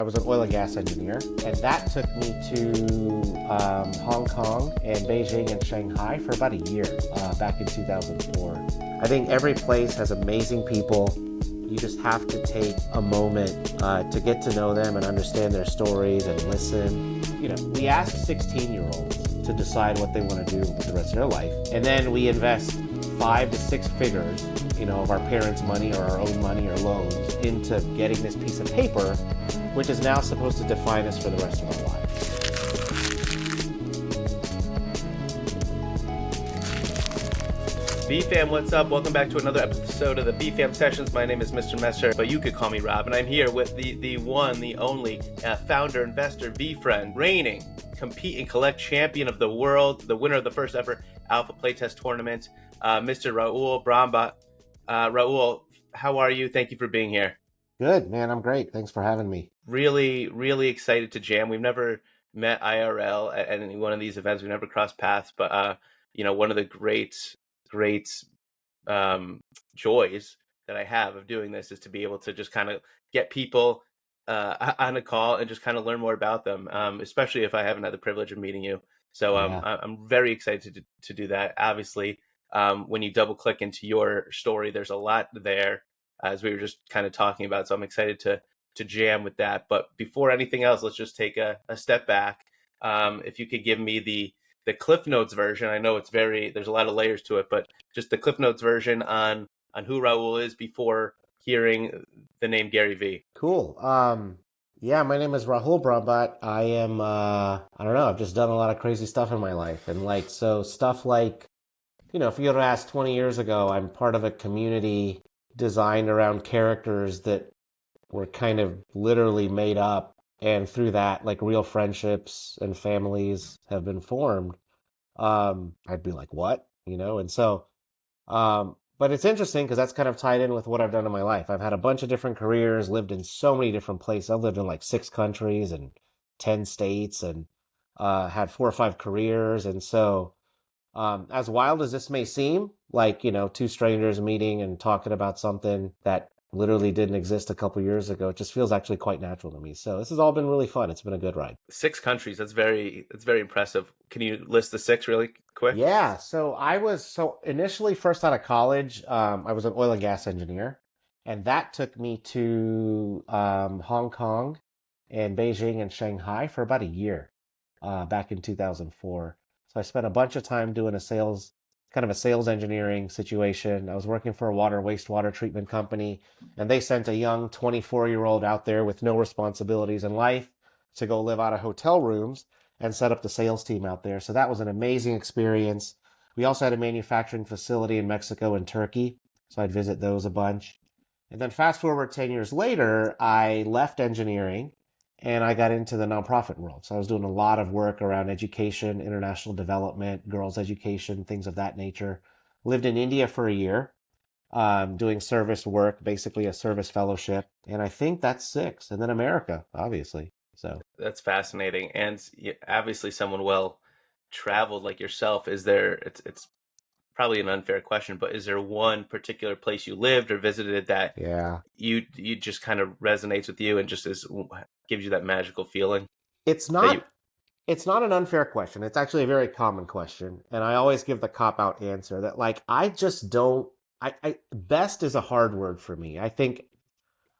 I was an oil and gas engineer, and that took me to Hong Kong and Beijing and Shanghai for about a year back in 2004. I think every place has amazing people. You just have to take a moment to get to know them and understand their stories and listen. We ask 16-year-olds to decide what they want to do with the rest of their life, and then we invest 5 to 6 figures, of our parents' money or our own money or loans into getting this piece of paper, which is now supposed to define us for the rest of our lives. VeeFam, what's up? Welcome back to another episode of the VeeFam Sessions. My name is Mr. Messer, but you could call me Rob, and I'm here with the one, the only founder, investor, VeeFriend, reigning, compete and collect champion of the world, the winner of the first ever Alpha Playtest tournament, Mr. Rahul Brahmbatt. Rahul, how are you? Thank you for being here. Good, man. I'm great. Thanks for having me. Really, really excited to jam. We've never met IRL at any one of these events. We've never crossed paths, but one of the great joys that I have of doing this is to be able to just kind of get people on a call and just kind of learn more about them, especially if I haven't had the privilege of meeting you. So I'm very excited to do that. Obviously, when you double click into your story, there's a lot there, as we were just kind of talking about. So I'm excited to jam with that. But before anything else, let's just take a step back. If you could give me the Cliff Notes version. I know there's a lot of layers to it, but just the Cliff Notes version on who Rahul is before hearing the name Gary Vee. Cool. Yeah, my name is Rahul Brahmbatt. I am, I don't know, I've just done a lot of crazy stuff in my life. And stuff like, if you were to ask 20 years ago, I'm part of a community designed around characters that were kind of literally made up. And through that, real friendships and families have been formed. I'd be like, what? And so, but it's interesting because that's kind of tied in with what I've done in my life. I've had a bunch of different careers, lived in so many different places. I've lived in 6 countries and 10 states and had 4 or 5 careers. And so, as wild as this may seem, 2 strangers meeting and talking about something that literally didn't exist a couple years ago, it just feels actually quite natural to me. So this has all been really fun. It's been a good ride. 6 countries. That's very impressive. Can you list the 6 really quick? Yeah. So initially first out of college, I was an oil and gas engineer, and that took me to Hong Kong and Beijing and Shanghai for about a year back in 2004. So I spent a bunch of time doing a sales engineering situation. I was working for a wastewater treatment company, and they sent a young 24-year-old out there with no responsibilities in life to go live out of hotel rooms and set up the sales team out there. So that was an amazing experience. We also had a manufacturing facility in Mexico and Turkey, so I'd visit those a bunch. And then fast forward 10 years later, I left engineering and I got into the nonprofit world. So I was doing a lot of work around education, international development, girls' education, things of that nature. Lived in India for a year, doing service work, basically a service fellowship. And I think that's 6. And then America, obviously. So that's fascinating. And obviously someone well traveled like yourself. It's probably an unfair question, but is there one particular place you lived or visited that you just kind of resonates with you and just gives you that magical feeling? It's not an unfair question. It's actually a very common question. And I always give the cop-out answer that best is a hard word for me. I think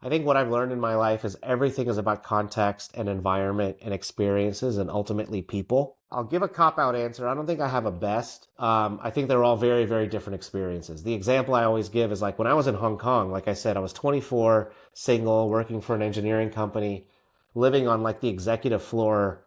what I've learned in my life is everything is about context and environment and experiences and ultimately people. I'll give a cop-out answer. I don't think I have a best. I think they're all very, very different experiences. The example I always give is when I was in Hong Kong, like I said, I was 24, single, working for an engineering company, living on the executive floor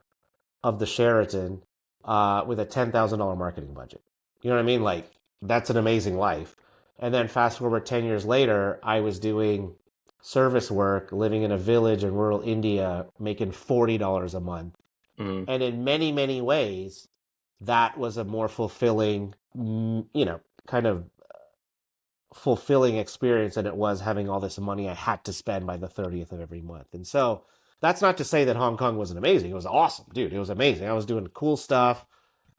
of the Sheraton with a $10,000 marketing budget. You know what I mean? That's an amazing life. And then fast forward 10 years later, I was doing service work, living in a village in rural India, making $40 a month. Mm-hmm. And in many, many ways, that was a more fulfilling, kind of fulfilling experience than it was having all this money I had to spend by the 30th of every month. And so that's not to say that Hong Kong wasn't amazing. It was awesome, dude. It was amazing. I was doing cool stuff,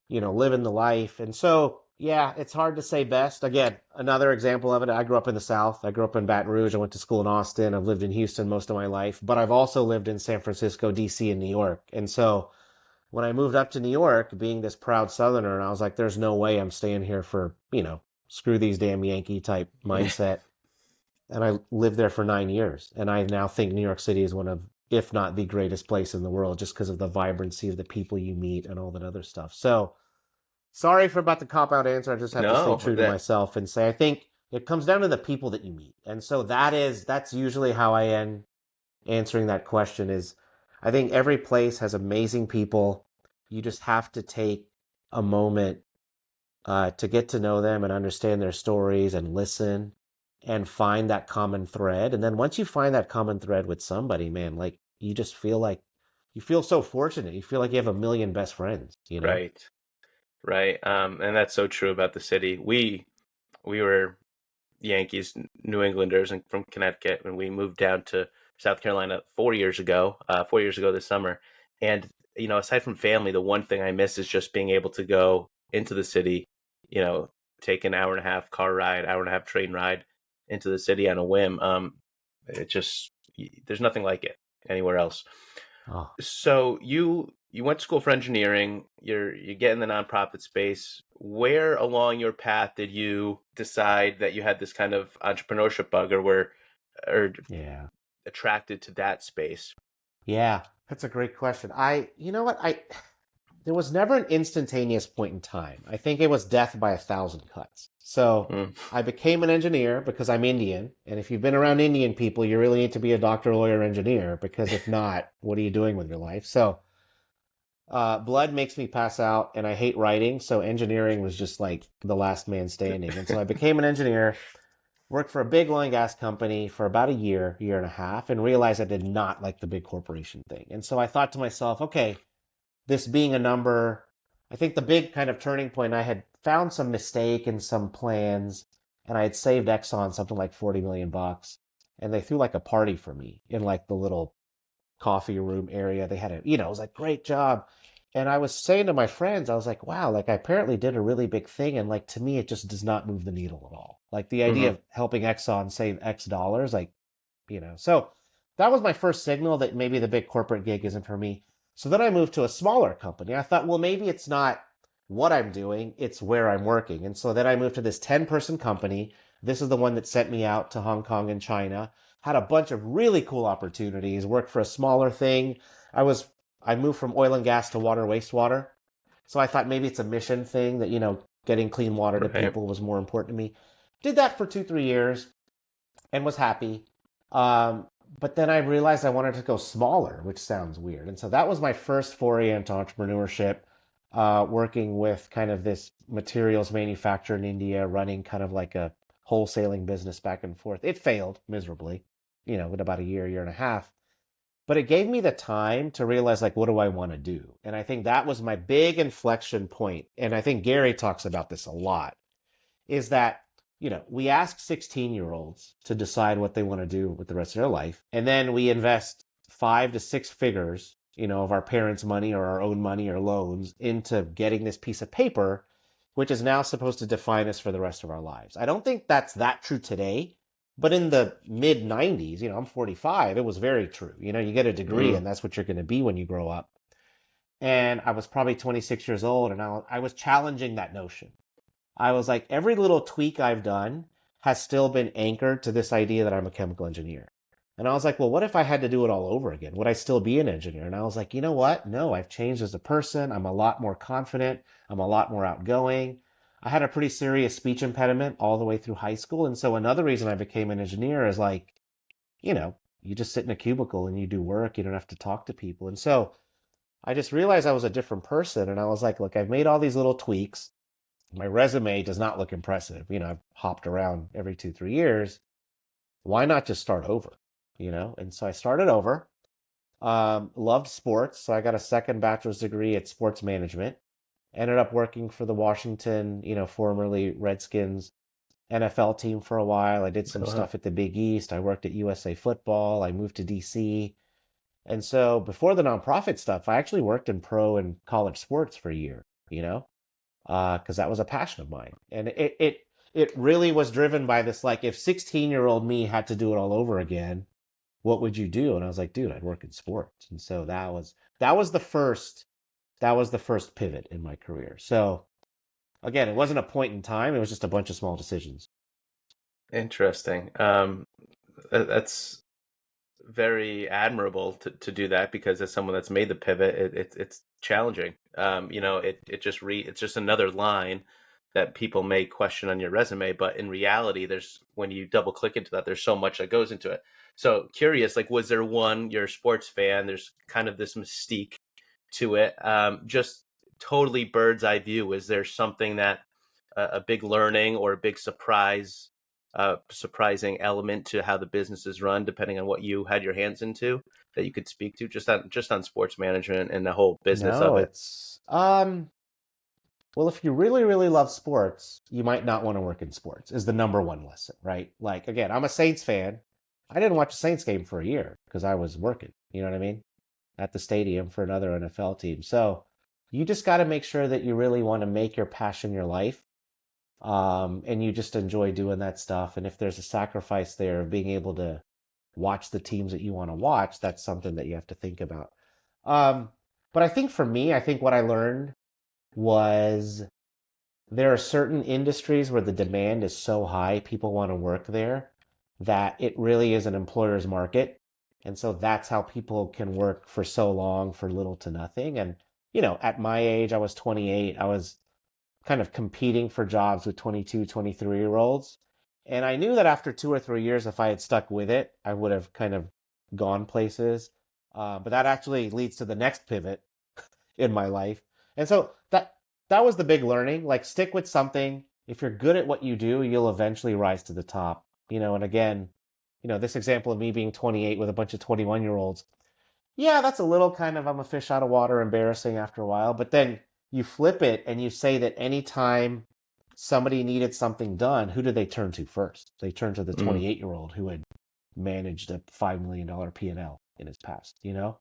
living the life. And so, Yeah, it's hard to say best. Again, another example of it. I grew up in the South. I grew up in Baton Rouge. I went to school in Austin. I've lived in Houston most of my life, but I've also lived in San Francisco, DC, and New York. And so when I moved up to New York, being this proud Southerner, and I was like, there's no way I'm staying here for, screw these damn Yankee type mindset. And I lived there for 9 years. And I now think New York City is one of, if not the greatest place in the world, just because of the vibrancy of the people you meet and all that other stuff. So sorry for about the cop out answer. I just have to stay No, true to that myself and say I think it comes down to the people that you meet. And so that's usually how I end answering that question is I think every place has amazing people. You just have to take a moment to get to know them and understand their stories and listen and find that common thread. And then once you find that common thread with somebody, man, like you just feel like you feel so fortunate. You feel like you have a million best friends, you know? right, right. And that's so true about the city. We were Yankees, New Englanders, and from Connecticut, and we moved down to South Carolina 4 years ago. 4 years ago this summer, and aside from family, the one thing I miss is just being able to go into the city. You know, take an hour and a half car ride, hour and a half train ride into the city on a whim. It just there's nothing like it anywhere else. Oh, So you went to school for engineering. You get in the nonprofit space. Where along your path did you decide that you had this kind of entrepreneurship bug, or yeah. attracted to that space? Yeah, that's a great question. You know what? There was never an instantaneous point in time. I think it was death by a thousand cuts. So Mm, I became an engineer because I'm Indian. And if you've been around Indian people, you really need to be a doctor, lawyer, engineer, because if not, what are you doing with your life? So blood makes me pass out and I hate writing. So engineering was just like the last man standing. And so I became an engineer, worked for a big oil and gas company for about a year, year and a half, and realized I did not like the big corporation thing. And so I thought to myself, okay, this being a number, I think the big kind of turning point, I had found some mistake in some plans and I had saved Exxon something like 40 million bucks. And they threw like a party for me in like the little coffee room area. They had it was like, great job. And I was saying to my friends, I was like, wow, like I apparently did a really big thing. And like to me, it just does not move the needle at all. Like the idea hmm of helping Exxon save X dollars, so that was my first signal that maybe the big corporate gig isn't for me. So then I moved to a smaller company. I thought, well, maybe it's not what I'm doing, it's where I'm working. And so then I moved to this 10-person company. This is the one that sent me out to Hong Kong and China. Had a bunch of really cool opportunities, worked for a smaller thing. I moved from oil and gas to water wastewater. So I thought maybe it's a mission thing that, getting clean water to Right. people was more important to me. Did that for 2, 3 years and was happy. Um, but then I realized I wanted to go smaller, which sounds weird. And so that was my first foray into entrepreneurship, working with kind of this materials manufacturer in India, running kind of like a wholesaling business back and forth. It failed miserably, in about a year, year and a half. But it gave me the time to realize, like, what do I want to do? And I think that was my big inflection point. And I think Gary talks about this a lot is that we ask 16-year-olds to decide what they want to do with the rest of their life, and then we invest 5 to 6 figures, of our parents' money or our own money or loans into getting this piece of paper, which is now supposed to define us for the rest of our lives. I don't think that's that true today, but in the mid 90s, I'm 45, it was very true. You get a degree Mm, and that's what you're going to be when you grow up. And I was probably 26 years old and I was challenging that notion. I was like, every little tweak I've done has still been anchored to this idea that I'm a chemical engineer. And I was like, well, what if I had to do it all over again? Would I still be an engineer? And I was like, you know what? No, I've changed as a person. I'm a lot more confident. I'm a lot more outgoing. I had a pretty serious speech impediment all the way through high school. And so another reason I became an engineer is like, you just sit in a cubicle and you do work. You don't have to talk to people. And so I just realized I was a different person. And I was like, look, I've made all these little tweaks. My resume does not look impressive. I've hopped around every 2, 3 years. Why not just start over? And so I started over. Loved sports. So I got a second bachelor's degree at sports management. Ended up working for the Washington, formerly Redskins NFL team for a while. I did some oh, wow. stuff at the Big East. I worked at USA Football. I moved to DC. And so before the nonprofit stuff, I actually worked in pro and college sports for a year, you know? because that was a passion of mine. And it really was driven by this, like, if 16-year-old me had to do it all over again, what would you do? And I was like, dude, I'd work in sports. And so that was the first pivot in my career. So again, it wasn't a point in time, it was just a bunch of small decisions. Interesting. That's very admirable to do that, because as someone that's made the pivot, it's challenging. It's just another line that people may question on your resume, but in reality, there's when you double click into that, there's so much that goes into it. So curious, like, was there one, you're a sports fan, there's kind of this mystique to it. Just totally bird's eye view. Is there something that a big learning or a big surprising element to how the business is run, depending on what you had your hands into, that you could speak to just on sports management and the whole business No, of it? it's well, if you really, really love sports, you might not want to work in sports, is the number one lesson, right? Like, again, I'm a Saints fan. I didn't watch a Saints game for a year because I was working, you know what I mean? At the stadium for another NFL team. So you just got to make sure that you really want to make your passion your life. And you just enjoy doing that stuff. And if there's a sacrifice there of being able to watch the teams that you want to watch, that's something that you have to think about. Um, but I think for me, I think what I learned was there are certain industries where the demand is so high, people want to work there, that it really is an employer's market. And so that's how people can work for so long for little to nothing. And, at my age, I was 28, I was kind of competing for jobs with 22, 23-year-olds. And I knew that after 2 or 3 years, if I had stuck with it, I would have kind of gone places. But that actually leads to the next pivot in my life. And so that was the big learning. Like, stick with something. If you're good at what you do, you'll eventually rise to the top. And again, this example of me being 28 with a bunch of 21-year-olds. Yeah, that's a little kind of I'm a fish out of water, embarrassing after a while. But then you flip it and you say that anytime somebody needed something done, who did they turn to first? They turned to the Mm. 28-year-old who had managed a $5 million P&L in his past. Yeah,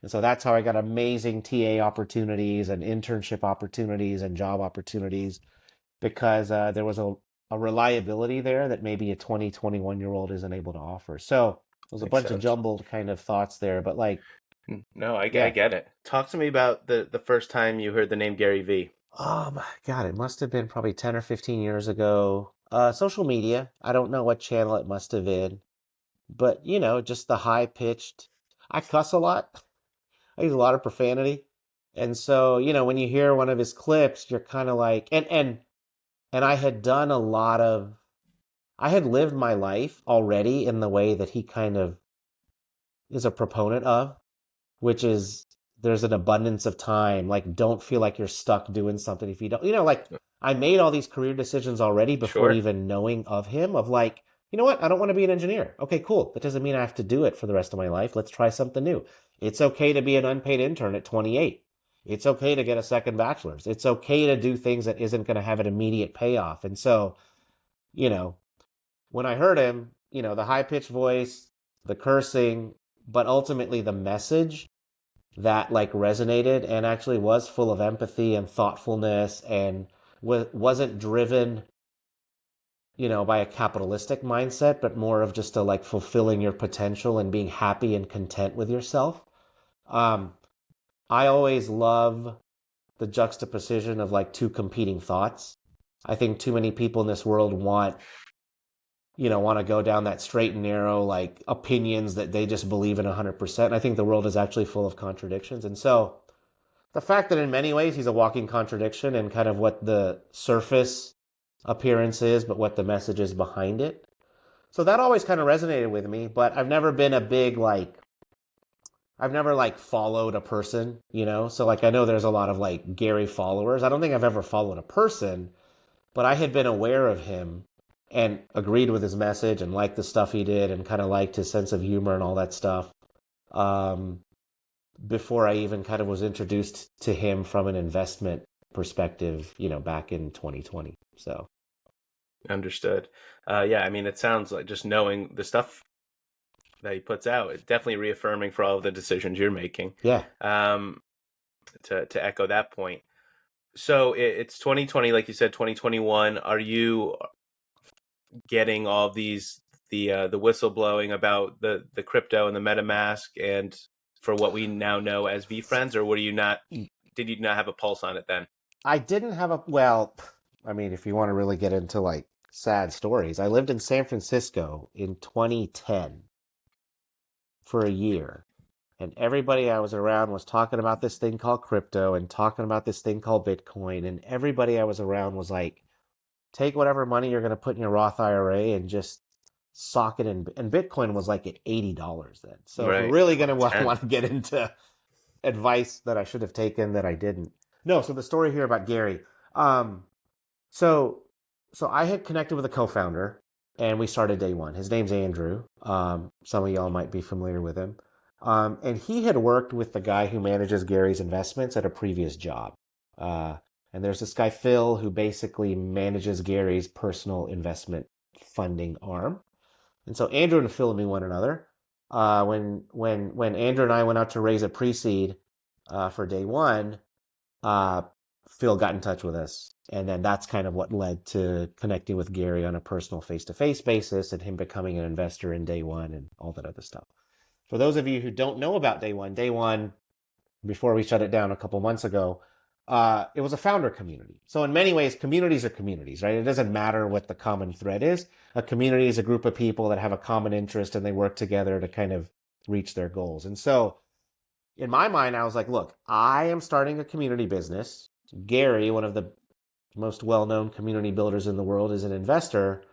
And so that's how I got amazing TA opportunities and internship opportunities and job opportunities, because there was a reliability there that maybe a 20, 21-year-old isn't able to offer. So there's a makes bunch of sense. jumbled kind of thoughts there, but like, No, I yeah. get it. Talk to me about the first time you heard the name Gary V. God, it must have been probably 10 or 15 years ago. Social media. I don't know what channel it must have been, but just the high pitched. I cuss a lot. I use a lot of profanity. And so, when you hear one of his clips, you're kind of like, and I had lived my life already in the way that he kind of is a proponent of, which is there's an abundance of time. Like, don't feel like you're stuck doing something if you don't, like, I made all these career decisions already before Sure. even knowing of him, of like, you know what? I don't want to be an engineer. Okay, cool. That doesn't mean I have to do it for the rest of my life. Let's try something new. It's okay to be an unpaid intern at 28. It's okay to get a second bachelor's. It's okay to do things that isn't going to have an immediate payoff. And so, you know, when I heard him, the high pitched voice, the cursing, but ultimately the message that like resonated and actually was full of empathy and thoughtfulness and wasn't driven, by a capitalistic mindset, but more of just a like fulfilling your potential and being happy and content with yourself. Um, I always love the juxtaposition of like two competing thoughts. I think too many people in this world want to go down that straight and narrow, like opinions that they just believe in 100%. I think the world is actually full of contradictions. And so the fact that in many ways he's a walking contradiction and kind of what the surface appearance is, but what the message is behind it. So that always kind of resonated with me, but I've never like followed a person. So like I know there's a lot of like Gary followers. I don't think I've ever followed a person, but I had been aware of him and agreed with his message and liked the stuff he did and kind of liked his sense of humor and all that stuff. Um, Before I even kind of was introduced to him from an investment perspective, back in 2020. So, Understood. Yeah, I mean, it sounds like just knowing the stuff that he puts out, it's definitely reaffirming for all of the decisions you're making. yeah. Um, to echo that point, So it's 2020, like you said, 2021. Are you getting all these the whistleblowing about the crypto and the MetaMask and for what we now know as VeeFriends, or were you not? Did you not have a pulse on it then? I didn't have a, well, I mean, if you want to really get into like sad stories, I lived in San Francisco in 2010 for a year. And everybody I was around was talking about this thing called crypto and talking about this thing called Bitcoin. And everybody I was around was like, take whatever money you're going to put in your Roth IRA and just sock it in. And Bitcoin was like at $80 then. So if we're Right, really going to 2010. want to get into advice that I should have taken that I didn't. No, so the story here about Gary. Um, so so I had connected with a co-founder and we started day one. His name's Andrew. Some of y'all might be familiar with him. And he had worked with the guy who manages Gary's investments at a previous job. Uh, and there's this guy, Phil, who basically manages Gary's personal investment funding arm. And so Andrew and Phil knew one another. When Andrew and I went out to raise a pre-seed for day one, uh, Phil got in touch with us. And then that's kind of what led to connecting with Gary on a personal face-to-face basis and him becoming an investor in day one and all that other stuff. For those of you who don't know about day one, before we shut it down a couple months ago, it was a founder community. So in many ways, communities are communities, right? It doesn't matter what the common thread is. A community is a group of people that have a common interest and they work together to kind of reach their goals. And so in my mind, I was like, look, I am starting a community business. Gary, one of the most well-known community builders in the world, is an investor.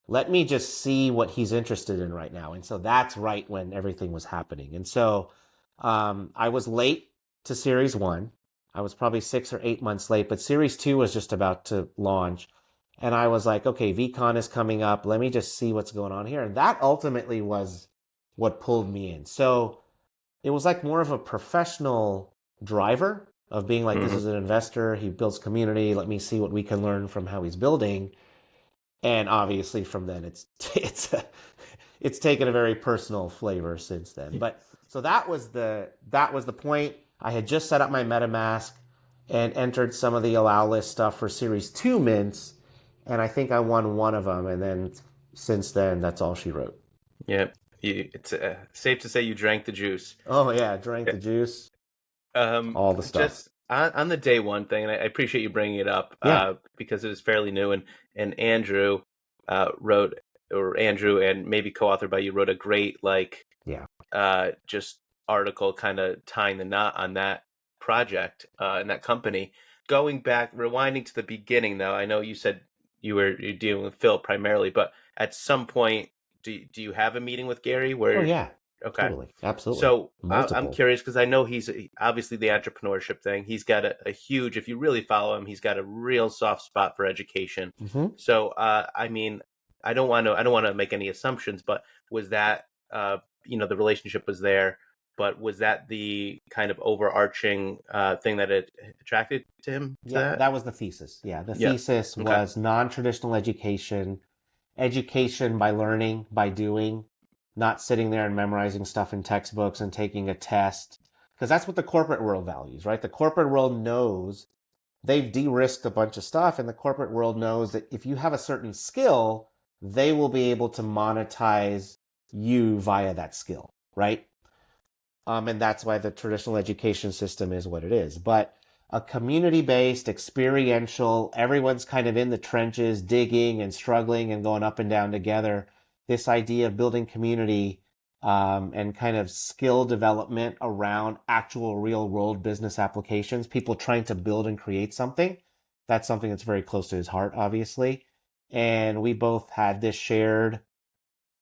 Let me just see what he's interested in right now. And so that's right when everything was happening. And so I was late to series one. I was probably 6 or 8 months late, but series two was just about to launch. And I was like, okay, VCon is coming up. Let me just see what's going on here. And that ultimately was what pulled me in. So it was like more of a professional driver of being like, this Mm-hmm. is an investor. He builds community. Let me see what we can learn from how he's building. And obviously from then it's taken a very personal flavor since then. But so that was the point. I had just set up my MetaMask and entered some of the allow list stuff for series 2 mints, and I think I won one of them, and then since then that's all she wrote. Yeah, it's safe to say you drank the juice. Oh yeah, drank the juice, all the stuff. Just on the day one thing, and I appreciate you bringing it up Yeah. because it was fairly new, and Andrew wrote, or Andrew and maybe co-authored by you, wrote a great like Yeah. just article kind of tying the knot on that project and that company. Going back, rewinding to the beginning, though, I know you said you're dealing with Phil primarily, but at some point, do you have a meeting with Gary Oh where? yeah. Okay, Totally. Absolutely. so I'm Multiple. curious because I know he's obviously the entrepreneurship thing. He's got a huge, if you really follow him, he's got a real soft spot for education. Mm-hmm. So I mean, I don't want to make any assumptions, but was that the relationship was there, but was that the kind of overarching thing that it attracted to him to Yeah, that? that was the thesis. Yeah, the Yeah. thesis Okay. was non-traditional education, education by learning, by doing, not sitting there and memorizing stuff in textbooks and taking a test. Because that's what the corporate world values, right? The corporate world knows they've de-risked a bunch of stuff, and the corporate world knows that if you have a certain skill, they will be able to monetize you via that skill, right? And that's why the traditional education system is what it is. But a community based, experiential, everyone's kind of in the trenches, digging and struggling and going up and down together. This idea of building community and kind of skill development around actual real world business applications, people trying to build and create something. That's something that's very close to his heart, obviously. And we both had this shared,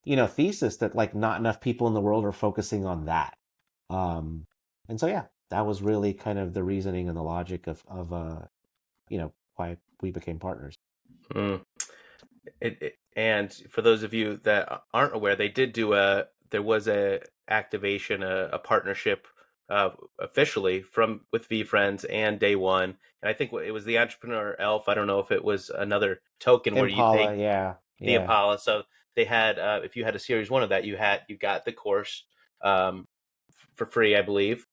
thesis that like not enough people in the world are focusing on that. Um, and so yeah, that was really kind of the reasoning and the logic of why we became partners. Mm. And for those of you that aren't aware, they did do there was a activation, a partnership officially from with VeeFriends and Day One, and I think it was the Entrepreneur Elf. I don't know if it was another token where Impala, yeah, the yeah, Impala. So they had if you had a series one of that, you got the course um, for free, I believe.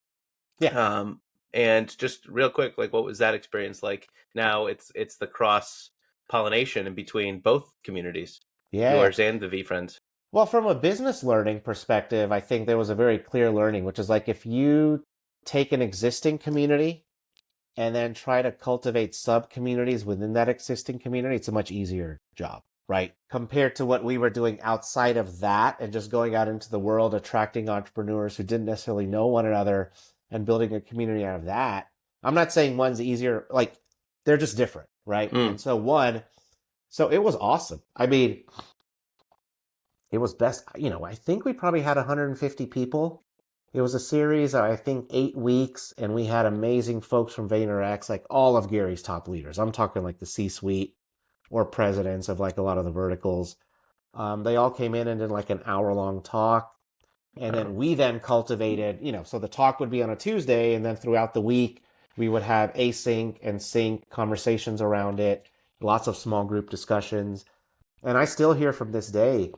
yeah. Um, And just real quick, like, what was that experience like? Now it's the cross pollination in between both communities, Yeah. yours and the VeeFriends. Well, from a business learning perspective, I think there was a very clear learning, which is like if you take an existing community and then try to cultivate sub communities within that existing community, it's a much easier job, right? Compared to what we were doing outside of that and just going out into the world, attracting entrepreneurs who didn't necessarily know one another and building a community out of that. I'm not saying one's easier, like they're just different, right? Mm. And so it was awesome. I mean, it was best, I think we probably had 150 people. It was a series of, I think, 8 weeks, and we had amazing folks from VaynerX, like all of Gary's top leaders. I'm talking like the C-suite or presidents of like a lot of the verticals. They all came in and did like an hour-long talk. And then we then cultivated, so the talk would be on a Tuesday, and then throughout the week, we would have async and sync conversations around it, lots of small group discussions. And I still hear from this day,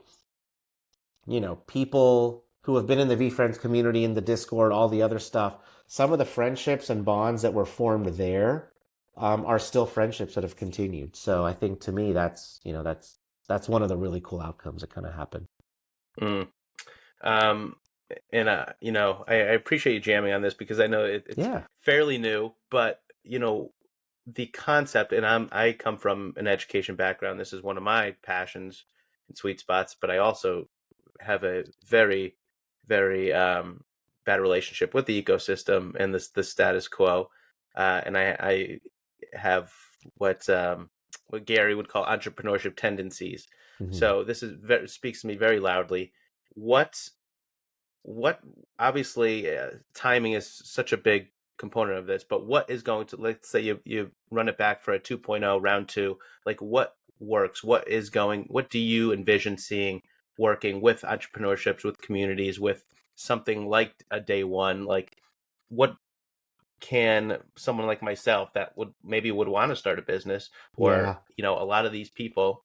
people who have been in the VeeFriends community, in the Discord, all the other stuff, some of the friendships and bonds that were formed there are still friendships that have continued. So I think to me, that's one of the really cool outcomes that kind of happened. Mm. And I appreciate you jamming on this because I know it's fairly new, but the concept, and I come from an education background. This is one of my passions and sweet spots, but I also have a very, very bad relationship with the ecosystem and the status quo. And I have what Gary would call entrepreneurship tendencies. Mm-hmm. So this speaks to me very loudly. What obviously timing is such a big component of this, but what is going to, let's say you run it back for a 2.0 round 2, like what works, what do you envision seeing working with entrepreneurships, with communities, with something like a day one? Like what can someone like myself that would want to start a business, or a lot of these people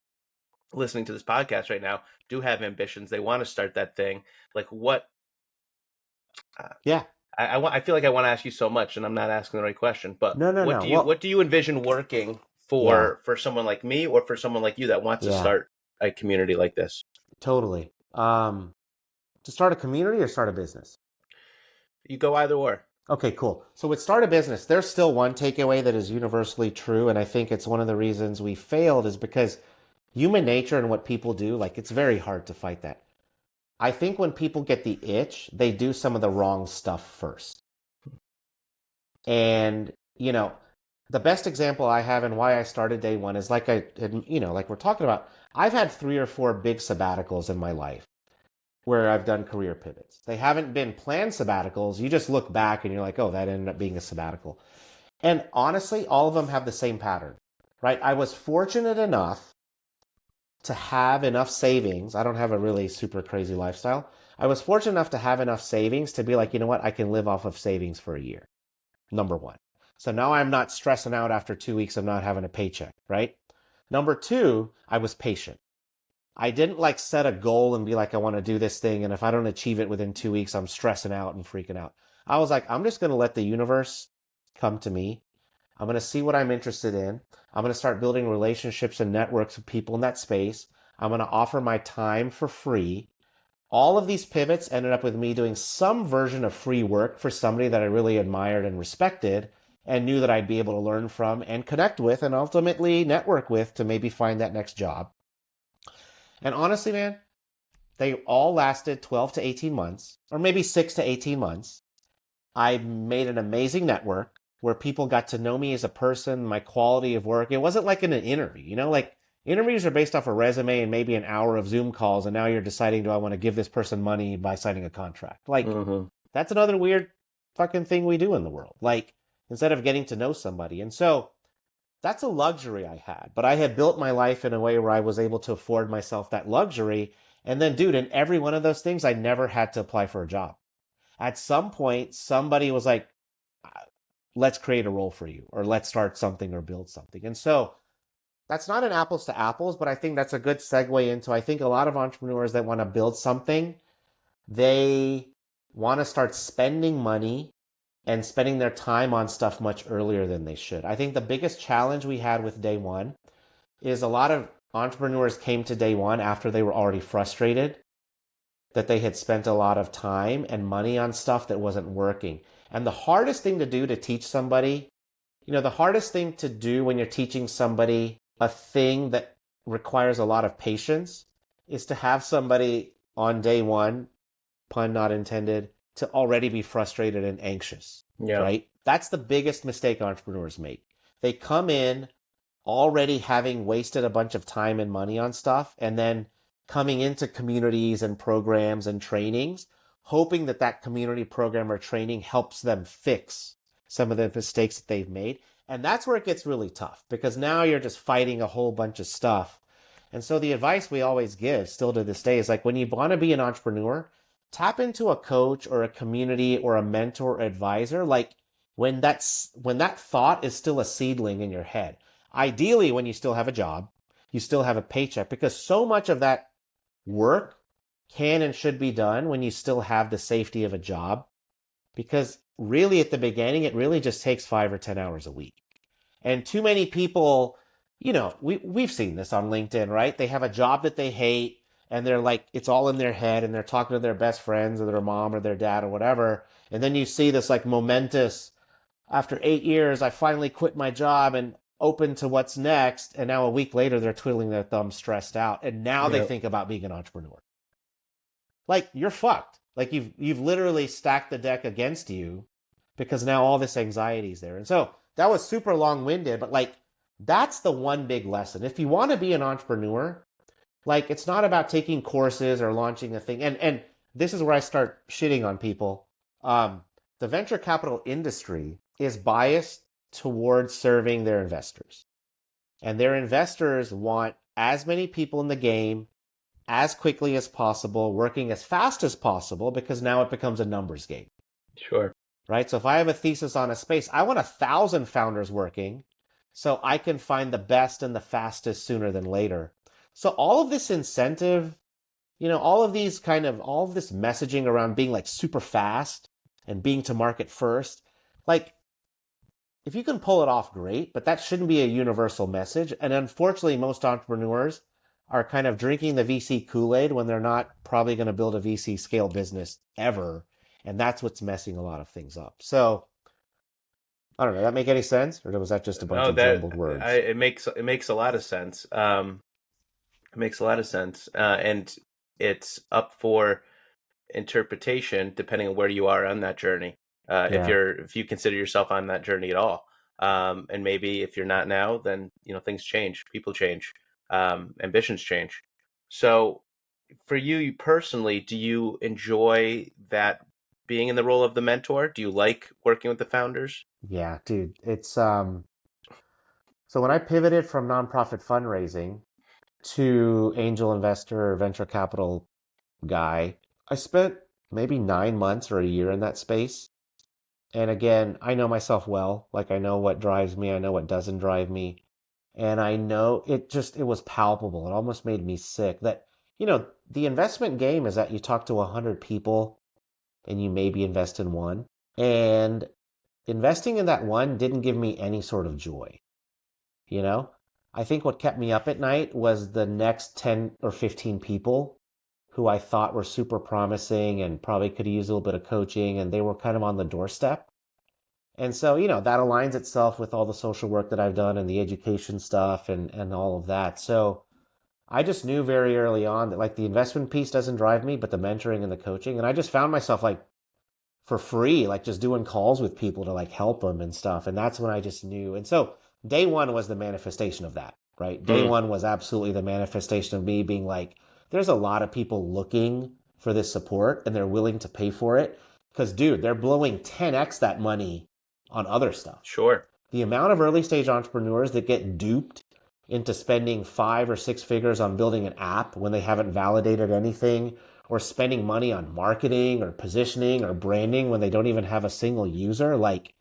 listening to this podcast right now do have ambitions, they want to start that thing, like what I feel like I want to ask you so much and I'm not asking the right question, but no. What do you envision working for someone like me or for someone like you that wants to start a community like this? Totally. To start a community or start a business? You go either or. Okay, cool. So with start a business, there's still one takeaway that is universally true, and I think it's one of the reasons we failed is because human nature and what people do, like it's very hard to fight that. I think when people get the itch, they do some of the wrong stuff first. And, the best example I have and why I started day one is like like we're talking about, I've had 3 or 4 big sabbaticals in my life where I've done career pivots. They haven't been planned sabbaticals. You just look back and you're like, oh, that ended up being a sabbatical. And honestly, all of them have the same pattern, right? I was fortunate enough to have enough savings. I don't have a really super crazy lifestyle. I was fortunate enough to have enough savings to be like, you know what? I can live off of savings for a year. Number one. So now I'm not stressing out after 2 weeks of not having a paycheck, right? Number two, I was patient. I didn't like set a goal and be like, I want to do this thing. And if I don't achieve it within 2 weeks, I'm stressing out and freaking out. I was like, I'm just going to let the universe come to me. I'm going to see what I'm interested in. I'm going to start building relationships and networks with people in that space. I'm going to offer my time for free. All of these pivots ended up with me doing some version of free work for somebody that I really admired and respected and knew that I'd be able to learn from and connect with and ultimately network with to maybe find that next job. And honestly, man, they all lasted 12 to 18 months, or maybe 6 to 18 months. I made an amazing network where people got to know me as a person, my quality of work. It wasn't like in an interview, like interviews are based off a resume and maybe an hour of Zoom calls, and now you're deciding, do I want to give this person money by signing a contract? Like, That's another weird fucking thing we do in the world. Like, instead of getting to know somebody. And so that's a luxury I had, but I had built my life in a way where I was able to afford myself that luxury. And then, dude, in every one of those things, I never had to apply for a job. At some point, somebody was like, let's create a role for you, or let's start something or build something. And so that's not an apples to apples, but I think that's a good segue into, I think a lot of entrepreneurs that want to build something, they want to start spending money and spending their time on stuff much earlier than they should. I think the biggest challenge we had with day one is a lot of entrepreneurs came to day one after they were already frustrated that they had spent a lot of time and money on stuff that wasn't working. And the hardest thing to do to teach somebody, the hardest thing to do when you're teaching somebody a thing that requires a lot of patience is to have somebody on day one, pun not intended, to already be frustrated and anxious, Yeah. right? That's the biggest mistake entrepreneurs make. They come in already having wasted a bunch of time and money on stuff, and then coming into communities and programs and trainings, hoping that that community program or training helps them fix some of the mistakes that they've made. And that's where it gets really tough, because now you're just fighting a whole bunch of stuff. And so the advice we always give still to this day is like, when you want to be an entrepreneur, tap into a coach or a community or a mentor or advisor, like when that thought is still a seedling in your head. Ideally, when you still have a job, you still have a paycheck, because so much of that work can and should be done when you still have the safety of a job. Because really at the beginning, it really just takes 5 or 10 hours a week. And too many people, we've seen this on LinkedIn, right? They have a job that they hate, and they're like, it's all in their head, and they're talking to their best friends or their mom or their dad or whatever. And then you see this like momentous, after 8 years, I finally quit my job and open to what's next. And now a week later, they're twiddling their thumbs, stressed out. And now they think about being an entrepreneur. Like, you're fucked. Like, you've literally stacked the deck against you, because now all this anxiety is there. And so that was super long-winded, but like, that's the one big lesson. If you want to be an entrepreneur, like, it's not about taking courses or launching a thing. And this is where I start shitting on people. The venture capital industry is biased towards serving their investors. And their investors want as many people in the game as quickly as possible, working as fast as possible, because now it becomes a numbers game. Sure. Right? So if I have a thesis on a space, I want 1,000 founders working so I can find the best and the fastest sooner than later. So all of this incentive, all of this messaging around being like super fast and being to market first, like, if you can pull it off, great, but that shouldn't be a universal message. And unfortunately, most entrepreneurs are kind of drinking the VC Kool-Aid when they're not probably going to build a VC scale business ever. And that's what's messing a lot of things up. So I don't know, that make any sense? Or was that just a bunch of jumbled words? It makes a lot of sense. It makes a lot of sense. And it's up for interpretation depending on where you are on that journey. If you consider yourself on that journey at all. And maybe if you're not now, then things change, people change, ambitions change. So for you personally, do you enjoy that, being in the role of the mentor? Do you like working with the founders? Yeah, dude. It's so when I pivoted from nonprofit fundraising to angel investor or venture capital guy, I spent maybe 9 months or a year in that space. And again, I know myself well. Like, I know what drives me, I know what doesn't drive me. And I know it was palpable. It almost made me sick that, the investment game is that you talk to 100 people and you maybe invest in one. And investing in that one didn't give me any sort of joy. I think what kept me up at night was the next 10 or 15 people who I thought were super promising and probably could use a little bit of coaching, and they were kind of on the doorstep. And so, that aligns itself with all the social work that I've done and the education stuff and all of that. So I just knew very early on that like the investment piece doesn't drive me, but the mentoring and the coaching. And I just found myself like for free, like just doing calls with people to like help them and stuff. And that's when I just knew. And so day one was the manifestation of that, right? Day one was absolutely the manifestation of me being like, there's a lot of people looking for this support and they're willing to pay for it. Because, dude, they're blowing 10x that money on other stuff. Sure. The amount of early stage entrepreneurs that get duped into spending 5 or 6 figures on building an app when they haven't validated anything, or spending money on marketing or positioning or branding when they don't even have a single user, like,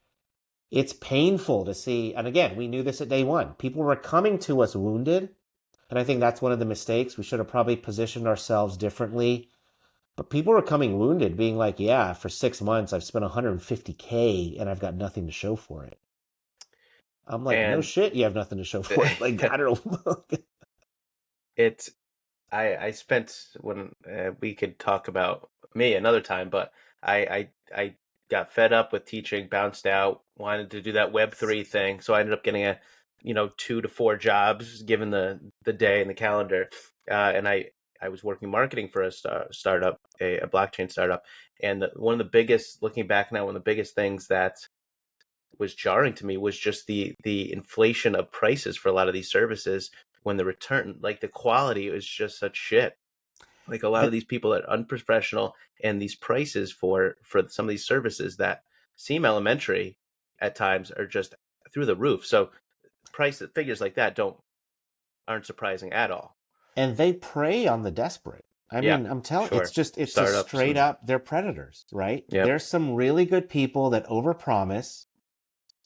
it's painful to see. And again, we knew this at day one. People were coming to us wounded. And I think that's one of the mistakes. We should have probably positioned ourselves differently. But people are coming wounded, being like, yeah, for 6 months, I've spent 150K and I've got nothing to show for it. I'm like, no And shit, you have nothing to show for it. Like, I don't know. it's I spent when we could talk about me another time, but I got fed up with teaching, bounced out, wanted to do that Web3 thing, so I ended up getting a 2 to 4 jobs given the day and the calendar, and I was working marketing for a startup, a blockchain startup, and one of the biggest, looking back now, one of the biggest things that was jarring to me was just the inflation of prices for a lot of these services when the return, like the quality was just such shit. Like a lot of And, these people are unprofessional, and these prices for some of these services that seem elementary at times are just through the roof. So price figures like that don't aren't surprising at all. and they prey on the desperate. I Yeah, mean, I'm telling, sure. it's a Startups straight and up, they're predators, right? yep, There's some really good people that overpromise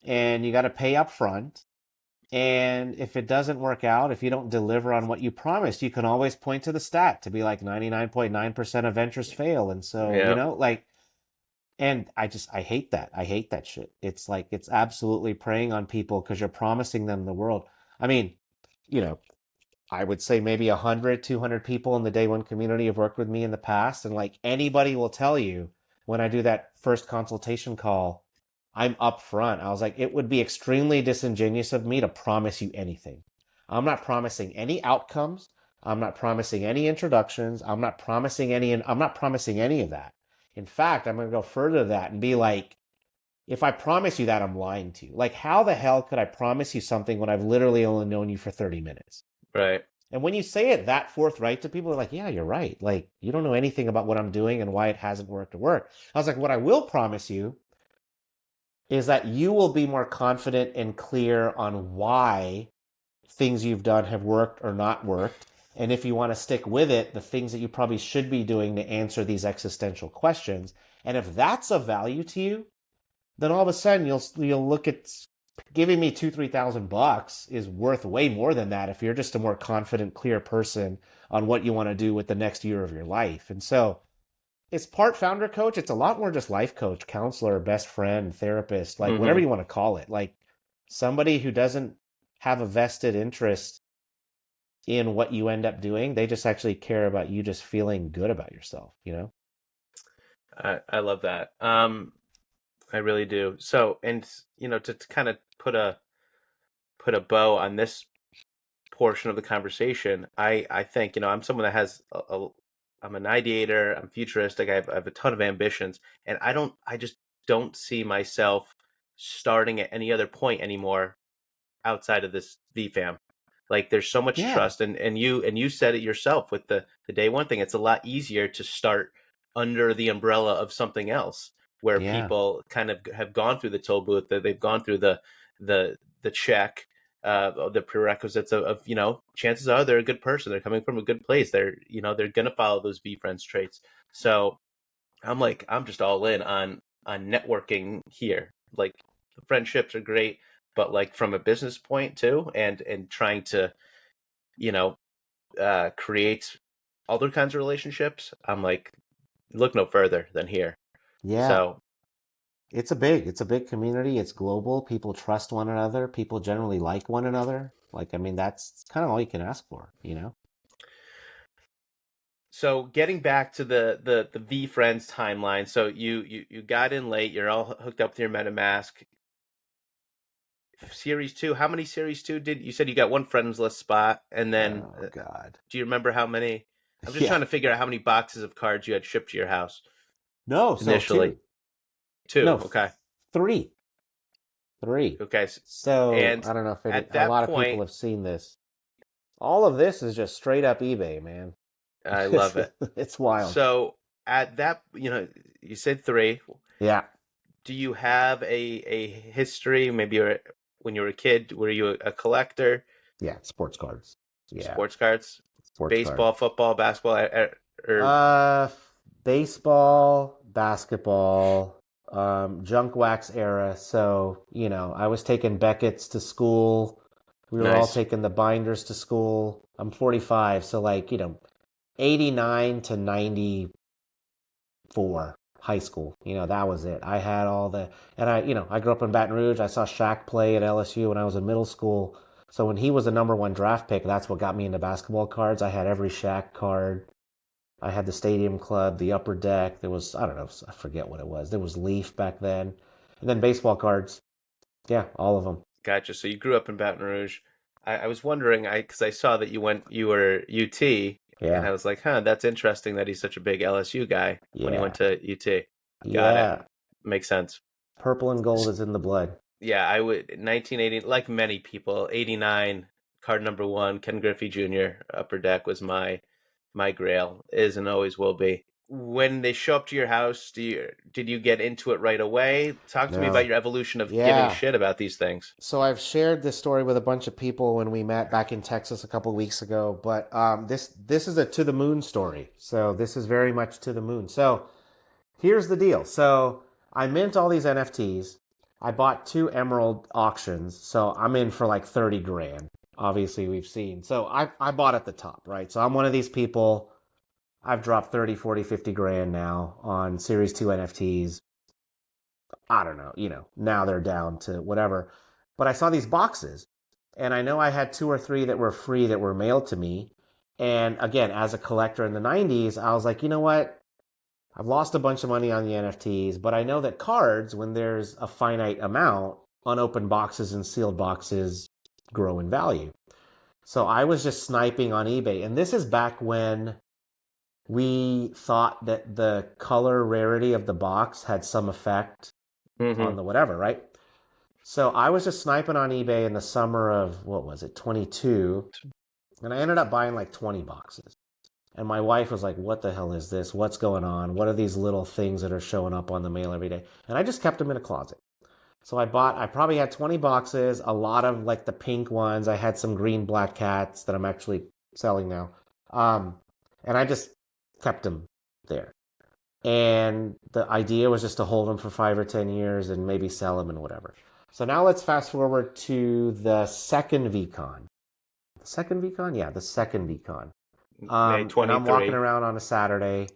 and you got to pay up front. And if it doesn't work out, if you don't deliver on what you promised, you can always point to the stat to be like 99.9% of ventures fail. And so, yeah, like, and I hate that. I hate that shit. It's like, it's absolutely preying on people because you're promising them the world. I mean, you know, I would say maybe 100, 200 people in the day one community have worked with me in the past. And like anybody will tell you when I do that first consultation call, I'm upfront. I was like, it would be extremely disingenuous of me to promise you anything. I'm not promising any outcomes. I'm not promising any introductions. I'm not promising any of that. In fact, I'm going to go further than that and be like, if I promise you that, I'm lying to you. Like, how the hell could I promise you something when I've literally only known you for 30 minutes? right. And when you say it that forthright to people, they're like, yeah, you're right. Like, you don't know anything about what I'm doing and why it hasn't worked or work. I was like, what I will promise you is that you will be more confident and clear on why things you've done have worked or not worked. And if you want to stick with it, the things that you probably should be doing to answer these existential questions. And if that's of value to you, then all of a sudden you'll look at giving me 2-3 thousand bucks is worth way more than that if you're just a more confident, clear person on what you want to do with the next year of your life. And so it's part founder coach. It's a lot more just life coach, counselor, best friend, therapist, like whatever Mm-hmm. you want to call it. Like somebody who doesn't have a vested interest in what you end up doing. They just actually care about you just feeling good about yourself, you know? I love that. I really do. So, and to kind of put a bow on this portion of the conversation, I think I'm someone that has I'm an ideator, I'm futuristic, I have a ton of ambitions, and I just don't see myself starting at any other point anymore outside of this VFam. Like there's so much Yeah. trust, and you said it yourself with the day one thing. It's a lot easier to start under the umbrella of something else where Yeah. people kind of have gone through the toll booth, that they've gone through the check, the prerequisites of chances are they're a good person, they're coming from a good place, they're gonna follow those VeeFriends traits. So I'm just all in on networking here. Like the friendships are great, but like from a business point too, and trying to you know create other kinds of relationships. I'm like, look no further than here. Yeah. So It's a big community. It's global. People trust one another. People generally like one another. Like, I mean, that's kind of all you can ask for, you know? so getting back to the VeeFriends timeline. So you got in late. You're all hooked up to your MetaMask. Series two. How many series two did you said you got one friends list spot, and then Oh, God. do you remember how many? I'm just Yeah. trying to figure out how many boxes of cards you had shipped to your house No, so initially. two. Two. No, Okay. three. Three. Okay. So And I don't know if at a that lot of people point, have seen this. All of this is just straight up eBay, man. I love it. It's wild. So at that, you said three. Yeah. Do you have a history? Maybe when you were a kid, were you a collector? Yeah. Sports cards. Yeah. Sports cards, Sports cards. baseball, football, basketball, or Uh, baseball, basketball, junk wax era. So, I was taking Beckett's to school. We were all nice. taking the binders to school. I'm 45, so like, 89 to 90. 4, high school. That was it. I had all and I grew up in Baton Rouge. I saw Shaq play at LSU when I was in middle school. So when he was the number 1 draft pick, that's what got me into basketball cards. I had every Shaq card. I had the Stadium Club, the Upper Deck. There was, I don't know, I forget what it was. There was Leaf back then. And then baseball cards. Yeah, all of them. Gotcha. So you grew up in Baton Rouge. I was wondering, because I saw that you were UT, and Yeah, I was like, huh, that's interesting that he's such a big LSU guy when he yeah, went to UT. Got it. yeah. Makes sense. Purple and gold is in the blood. Yeah, I would 1980, like many people, 89, card number 1, Ken Griffey Jr. Upper Deck was my grail, is and always will be. When they show up to your house, did you get into it right away? Talk to me about No. your evolution of giving a Yeah. shit about these things. So I've shared this story with a bunch of people when we met back in Texas a couple of weeks ago, but this is a to the moon story. So this is very much to the moon. So here's the deal. So I mint all these NFTs. I bought 2 emerald auctions, so I'm in for like 30 grand. Obviously, we've seen. So I bought at the top, right? So I'm one of these people. I've dropped 30, 40, 50 grand now on Series 2 NFTs. I don't know, now they're down to whatever. But I saw these boxes, and I know I had 2 or 3 that were free that were mailed to me. And again, as a collector in the 90s, I was like, you know what? I've lost a bunch of money on the NFTs, but I know that cards, when there's a finite amount, unopened boxes and sealed boxes grow in value. So I was just sniping on eBay. And this is back when we thought that the color rarity of the box had some effect on Mm-hmm. the whatever, right? So I was just sniping on eBay in the summer of, what was it, 22. And I ended up buying like 20 boxes. And my wife was like, what the hell is this? What's going on? What are these little things that are showing up on the mail every day? And I just kept them in a closet. So I probably had 20 boxes, a lot of like the pink ones. I had some green black cats that I'm actually selling now. Um, and I just kept them there. And the idea was just to hold them for 5 or 10 years and maybe sell them and whatever. So now let's fast forward to the second VCon. The second VCon? Yeah, the second VCon. May And I'm walking 23. around on a Saturday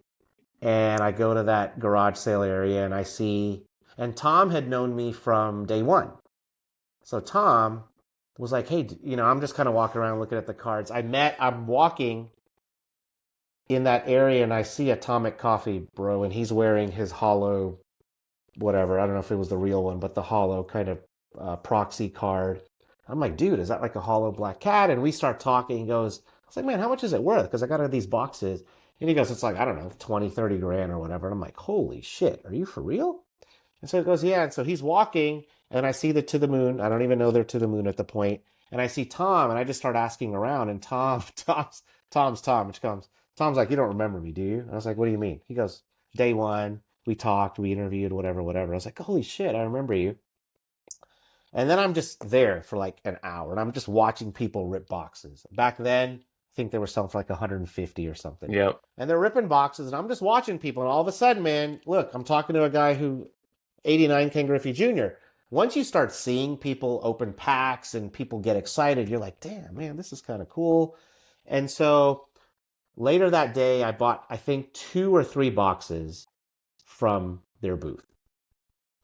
and I go to that garage sale area and and Tom had known me from day one. So Tom was like, hey, I'm just kind of walking around looking at the cards. I'm walking in that area and I see Atomic Coffee, bro, and he's wearing his hollow, whatever. I don't know if it was the real one, but the hollow kind of proxy card. I'm like, dude, is that like a hollow black cat? And we start talking. He goes, I was like, man, how much is it worth? Because I got these boxes. And he goes, it's like, I don't know, 20, 30 grand or whatever. And I'm like, holy shit, are you for real? And so he goes, yeah. And so he's walking and I see the to the moon. I don't even know they're to the moon at the point. And I see Tom and I just start asking around. And Tom, which comes. Tom's like, you don't remember me, do you? And I was like, what do you mean? He goes, day one, we talked, we interviewed, whatever, whatever. I was like, holy shit, I remember you. And then I'm just there for like an hour and I'm just watching people rip boxes. Back then, I think they were selling for like 150 or something. Yep. And they're ripping boxes and I'm just watching people. And all of a sudden, man, look, I'm talking to a guy 89 Ken Griffey Jr. Once you start seeing people open packs and people get excited, you're like, damn, man, this is kind of cool. And so later that day, I bought, I think, 2 or 3 boxes from their booth.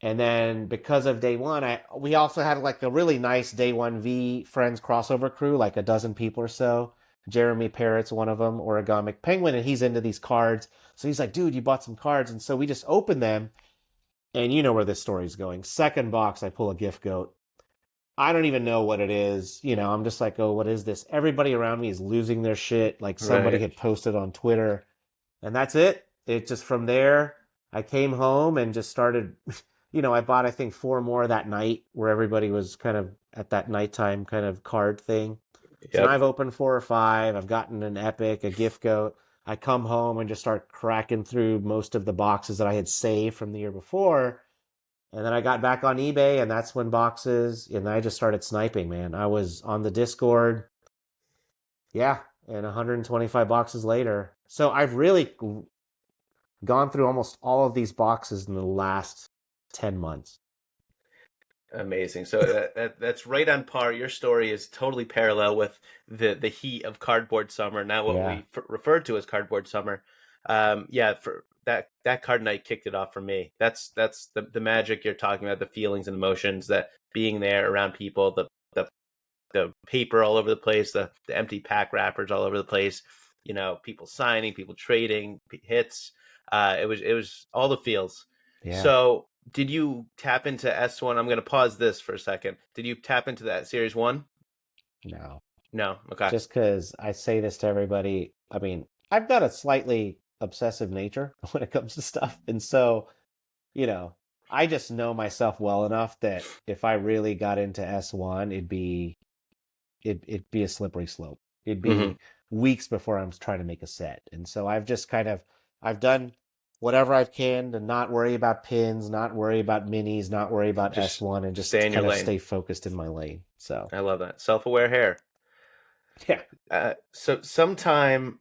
And then because of day one, we also had like a really nice day one VeeFriends crossover crew, like a dozen people or so. Jeremy Parrott's one of them, Origamic Penguin, and he's into these cards. So he's like, dude, you bought some cards. And so we just opened them. And you know where this story's going. Second box, I pull a gift goat. I don't even know what it is. I'm just like, oh, what is this? Everybody around me is losing their shit. Like somebody Right. had posted on Twitter. And that's it. It just from there, I came home and just started, I bought, I think, 4 more that night where everybody was kind of at that nighttime kind of card thing. So now Yep. I've opened 4 or 5. I've gotten an epic, a gift goat. I come home and just start cracking through most of the boxes that I had saved from the year before. And then I got back on eBay and that's when and I just started sniping, man. I was on the Discord. Yeah. And 125 boxes later. So I've really gone through almost all of these boxes in the last 10 months. Amazing. So that's right on par. Your story is totally parallel with the heat of cardboard summer, now what Yeah. we referred to as cardboard summer. Yeah, for that card night kicked it off for me. That's the magic you're talking about, the feelings and emotions, that being there around people, the paper all over the place, the empty pack wrappers all over the place, people signing, people trading hits. It was all the feels. Yeah. So did you tap into S1? I'm going to pause this for a second. Did you tap into that series one? No. No. Okay. Just because I say this to everybody, I mean, I've got a slightly obsessive nature when it comes to stuff. And so, you know, I just know myself well enough that if I really got into S1, it'd be a slippery slope. It'd Hmm. be weeks before I'm trying to make a set. And so I've done whatever I can to not worry about pins, not worry about minis, not worry about Just S1, and stay just in your kind of lane. stay focused in my lane. So, I love that. Self-aware hair. yeah. So sometime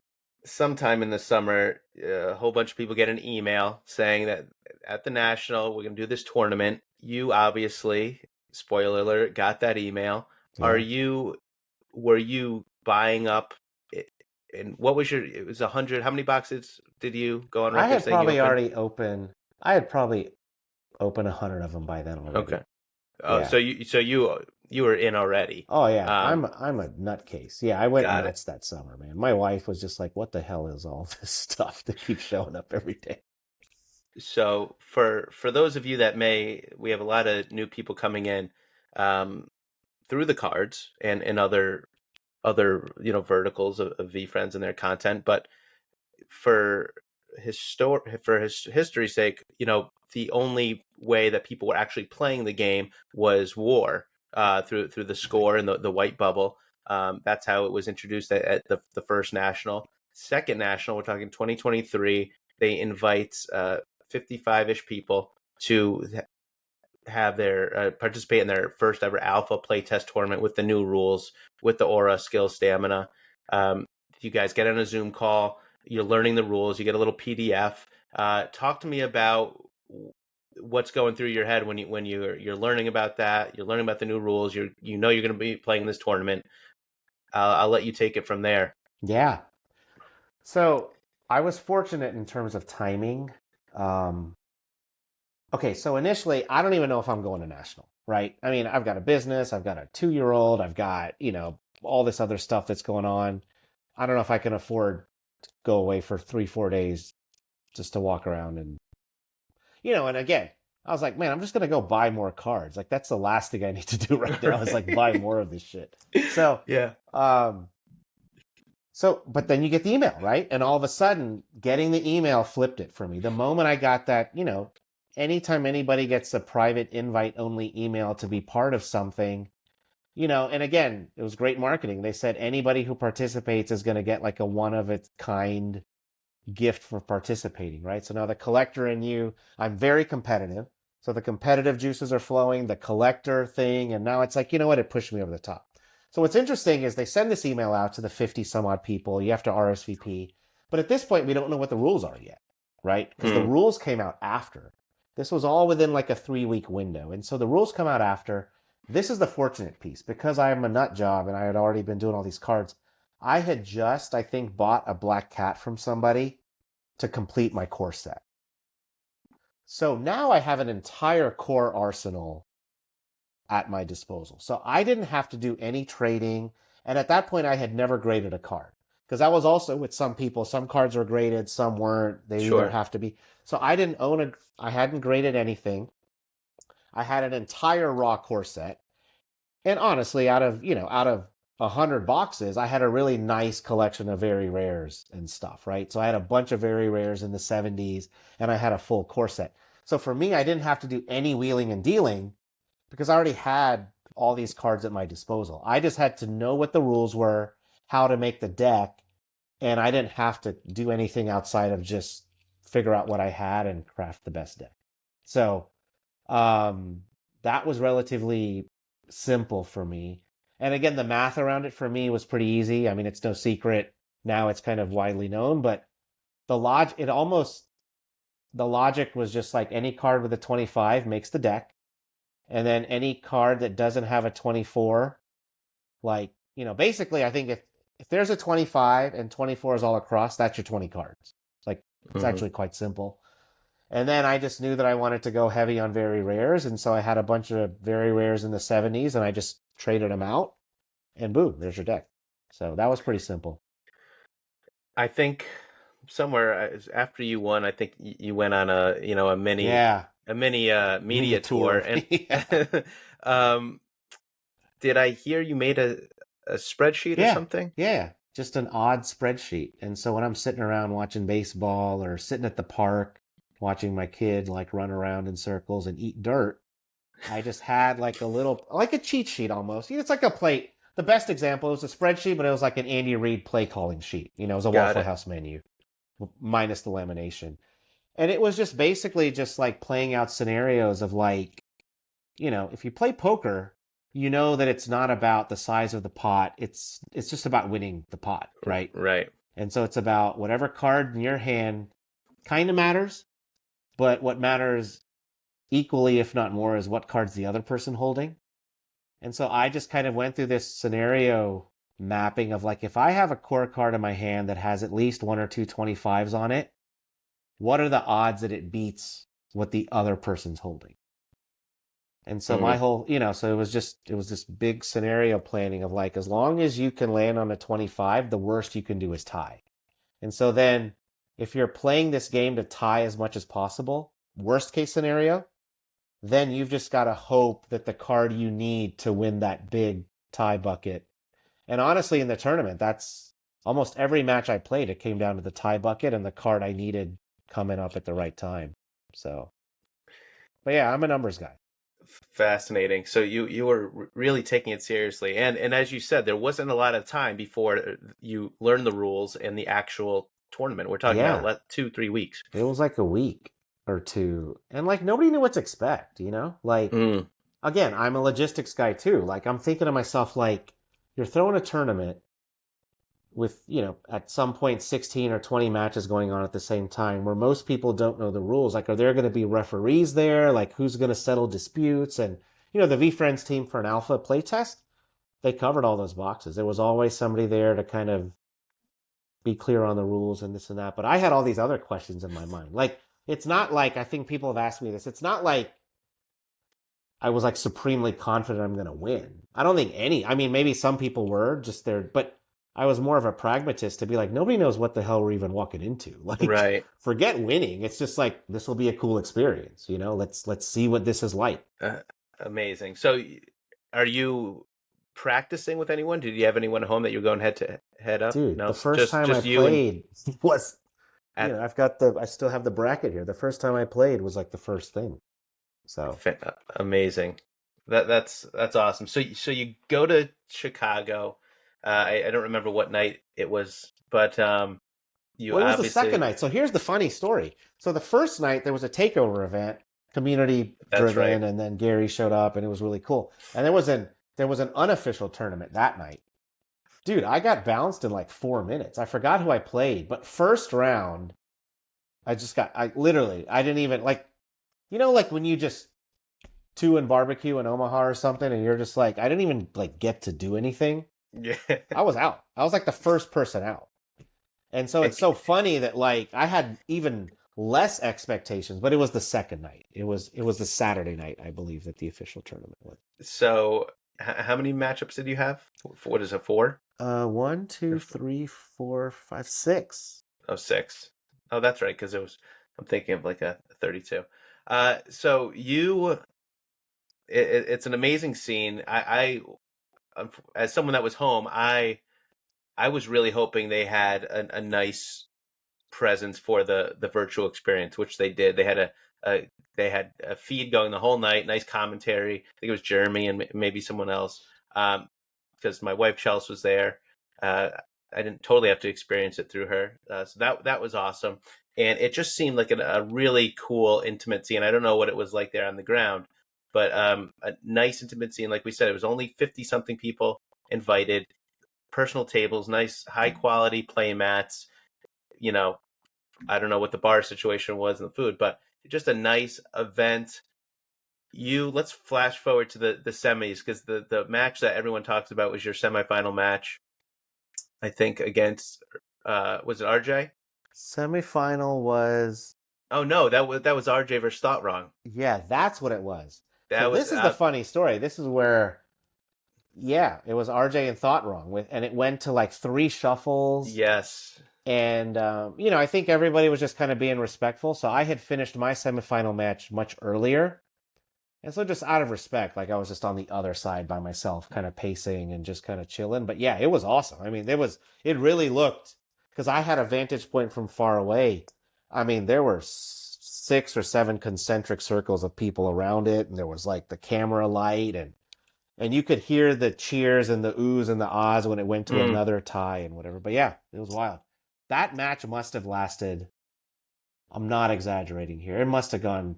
in the summer, a whole bunch of people get an email saying that at the National, we're going to do this tournament. You obviously, spoiler alert, got that email. Are Yeah. you, were you buying up? And what was it was 100. How many boxes did you go on I record had saying you probably opened? already opened, I had probably opened 100 of them by then already. Okay. Oh, Yeah. so you were in already. Oh yeah, Um, I'm a nutcase. Yeah, I went got it. nuts that summer, man. My wife was just like, "What the hell is all this stuff that keeps showing up every day?" So for those of you that we have a lot of new people coming in um, through the cards and other verticals of VeeFriends and their content, but for history's sake, the only way that people were actually playing the game was war, through the score and the white bubble. That's how it was introduced at the first national. Second national, we're talking 2023. They invite 55-ish people to have their participate in their first ever alpha playtest tournament with the new rules, with the aura, skill, stamina. You guys get on a Zoom call. You're learning the rules. You get a little PDF. Talk to me about what's going through your head when you're learning about that. You're learning about the new rules. You're going to be playing in this tournament. I'll let you take it from there. Yeah. So I was fortunate in terms of timing. Um, okay, so initially, I don't even know if I'm going to national, right? I mean, I've got a business, I've got a 2-year-old, I've got, all this other stuff that's going on. I don't know if I can afford to go away for 3, 4 days just to walk around and again, I was like, man, I'm just gonna go buy more cards. Like that's the last thing I need to do right now is like buy more of this shit. So, Yeah. um, but then you get the email, right? And all of a sudden, getting the email flipped it for me. The moment I got that, anytime anybody gets a private invite only email to be part of something, and again, it was great marketing. They said anybody who participates is going to get like a one of its kind gift for participating, right? So now the collector and you, I'm very competitive. So the competitive juices are flowing, the collector thing, and now it's like, you know what? It pushed me over the top. So what's interesting is they send this email out to the 50 some odd people. You have to RSVP. But at this point, we don't know what the rules are yet, right? Because the Hmm. rules came out after. This was all within like a 3-week window. And so the rules come out after. This is the fortunate piece. Because I am a nut job and I had already been doing all these cards, I had just, I think, bought a black cat from somebody to complete my core set. So now I have an entire core arsenal at my disposal. So I didn't have to do any trading. And at that point, I had never graded a card because I was also with some people. Some cards were graded, some weren't. They either Sure. have to be. So I hadn't graded anything. I had an entire raw core set. And honestly, out of 100 boxes, I had a really nice collection of very rares and stuff, right? So I had a bunch of very rares in the 70s, and I had a full core set. So for me, I didn't have to do any wheeling and dealing because I already had all these cards at my disposal. I just had to know what the rules were, how to make the deck, and I didn't have to do anything outside of just figure out what I had and craft the best deck. So um, that was relatively simple for me. And again, the math around it for me was pretty easy. I mean, it's no secret. Now it's kind of widely known, but the logic was just like any card with a 25 makes the deck. And then any card that doesn't have a 24, like, basically I think if there's a 25 and 24 is all across, that's your 20 cards. Like It's Hmm. actually quite simple. And then I just knew that I wanted to go heavy on very rares, and so I had a bunch of very rares in the 70s, and I just traded them out, and boom, there's your deck. So that was pretty simple. I think somewhere after you won, I think you went on a a mini Yeah, media media tour. tour. And Yeah. um, did I hear you made a spreadsheet or Yeah, something? yeah, just an odd spreadsheet. And so when I'm sitting around watching baseball or sitting at the park watching my kid like run around in circles and eat dirt, I just had like a little, like a cheat sheet almost. It's like a plate. The best example was a spreadsheet, but it was like an Andy Reid play calling sheet. It was a Got Waffle it. House menu minus the lamination. And it was just basically just like playing out scenarios of like, if you play poker, you know that it's not about the size of the pot. It's just about winning the pot, right? Right. And so it's about whatever card in your hand kind of matters, but what matters equally, if not more, is what card's the other person holding. And so I just kind of went through this scenario mapping of like, if I have a core card in my hand that has at least one or two 25s on it, what are the odds that it beats what the other person's holding? And so my Hmm. whole, so it was this big scenario planning of like, as long as you can land on a 25, the worst you can do is tie. And so then if you're playing this game to tie as much as possible, worst case scenario, then you've just got to hope that the card you need to win that big tie bucket. And honestly, in the tournament, that's almost every match I played, it came down to the tie bucket and the card I needed coming up at the right time. So, but yeah, I'm a numbers guy. Fascinating. So you were really taking it seriously, and as you said, there wasn't a lot of time before you learned the rules and the actual tournament. We're talking about Yeah, 2-3 weeks. it was like a week or two. And like nobody knew what to expect. Like, Mm. again, I'm a logistics guy too. Like, I'm thinking to myself, like, you're throwing a tournament with, at some point 16 or 20 matches going on at the same time where most people don't know the rules. Like, are there going to be referees there? Like, who's going to settle disputes? And, the VeeFriends team for an alpha playtest, they covered all those boxes. There was always somebody there to kind of be clear on the rules and this and that. But I had all these other questions in my mind. Like, it's not like, I think people have asked me this, it's not like I was like supremely confident I'm going to win. I don't think I mean, maybe some people were just there, but I was more of a pragmatist to be like, nobody knows what the hell we're even walking into. Like, Right. forget winning. It's just like, this will be a cool experience. Let's see what this is like. Uh, Amazing. So, are you practicing with anyone? Did you have anyone at home that you're going head to head up? Dude, No, the first just time I just you and played was, at I still have the bracket here. The first time I played was like the first thing. So, amazing. That's awesome. So you go to Chicago. I don't remember what night it was, but you well, it was the second obviously night. So here's the funny story. So the first night there was a takeover event, community that's right. driven, and then Gary showed up, and it was really cool. And there was an unofficial tournament that night. Dude, I got bounced in like 4 minutes. I forgot who I played, but first round, I didn't even like, like when you just two in barbecue in Omaha or something, and you're just like, I didn't even like get to do anything. Yeah. I was out. I was like the first person out. And so And it's so funny that like I had even less expectations, but it was the second night. It was the Saturday night, I believe, that the official tournament was. so how many matchups did you have? What is it, four? One, Or two, three, four, five, six. Oh, six. Oh, that's right, because I'm thinking of like a 32. So it's an amazing scene. As someone that was home, I was really hoping they had a nice presence for the virtual experience, which they did. A they had a feed going the whole night, nice commentary. I think it was Jeremy and maybe someone else, because my wife Chelsea was there. Uh, I didn't totally have to experience it through her, so that was awesome. And it just seemed like a really cool, intimate scene. I don't know what it was like there on the ground, but a nice intimate scene. Like we said, it was only 50 something people invited, personal tables, nice high quality play mats. You know, I don't know what the bar situation was and the food, but just a nice event. Let's flash forward to the semis, because the match that everyone talks about was your semifinal match. I think against was it RJ? Semifinal was, Oh no, that was RJ versus Thought Wrong. yeah, that's what it was. So That was this is the funny story. This is where, yeah, it was RJ and Thought Wrong with, and it went to like three shuffles. yes. And, I think everybody was just kind of being respectful. So I had finished my semifinal match much earlier. And so just out of respect, like I was just on the other side by myself, kind of pacing and just kind of chilling. But yeah, it was awesome. I mean, it really looked, because I had a vantage point from far away. I mean, there were 6 or 7 concentric circles of people around it. And there was like the camera light, and you could hear the cheers and the oohs and the ahs when it went to Mm. another tie and whatever. But yeah, it was wild. That match must have lasted, I'm not exaggerating here, it must have gone,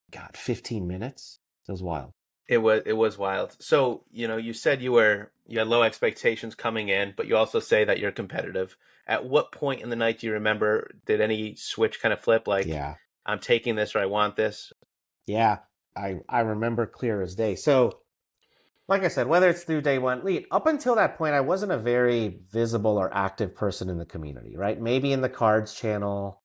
God, 15 minutes. It was wild. It was wild. So, you said you had low expectations coming in, but you also say that you're competitive. At what point in the night do you remember, did any switch kind of flip, like Yeah. I'm taking this or I want this? Yeah. I remember clear as day. So, like I said, whether it's through day one, lead, up until that point, I wasn't a very visible or active person in the community, right? Maybe in the cards channel,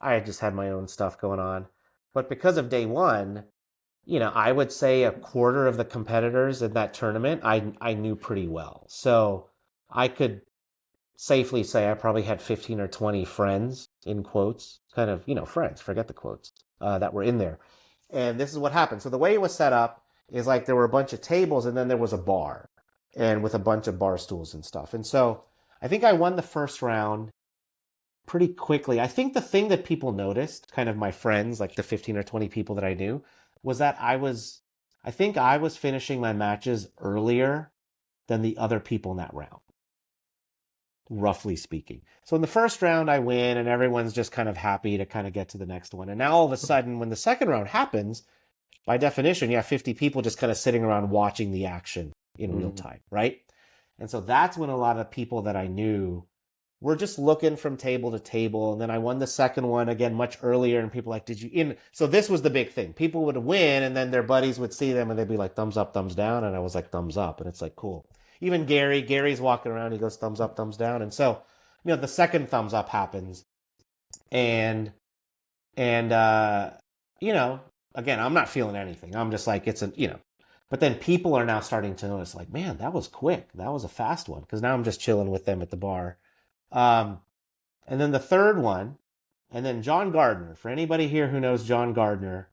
I just had my own stuff going on. But because of day one, I would say a quarter of the competitors in that tournament I knew pretty well. So I could safely say I probably had 15 or 20 friends, in quotes, kind of, friends, forget the quotes, that were in there. And this is what happened. So the way it was set up is like there were a bunch of tables and then there was a bar, and with a bunch of bar stools and stuff. And so I think I won the first round pretty quickly. I think the thing that people noticed, kind of my friends, like the 15 or 20 people that I knew, was that I think I was finishing my matches earlier than the other people in that round, roughly speaking. So in the first round, I win, and everyone's just kind of happy to kind of get to the next one. And now all of a sudden, when the second round happens, by definition, you have 50 people just kind of sitting around watching the action in real Mm. time, right? And so that's when a lot of people that I knew were just looking from table to table. And then I won the second one again much earlier, and people like, did you in? So this was the big thing. People would win, and then their buddies would see them, and they'd be like, thumbs up, thumbs down. And I was like, thumbs up. And it's like, cool. Even Gary's walking around, he goes, thumbs up, thumbs down. And so, the second thumbs up happens. And, and, you know, again, I'm not feeling anything. I'm just like, but then people are now starting to notice, like, man, that was quick. That was a fast one. Cause now I'm just chilling with them at the bar. Um, and then the third one, and then John Gardner. For anybody here who knows John Gardner,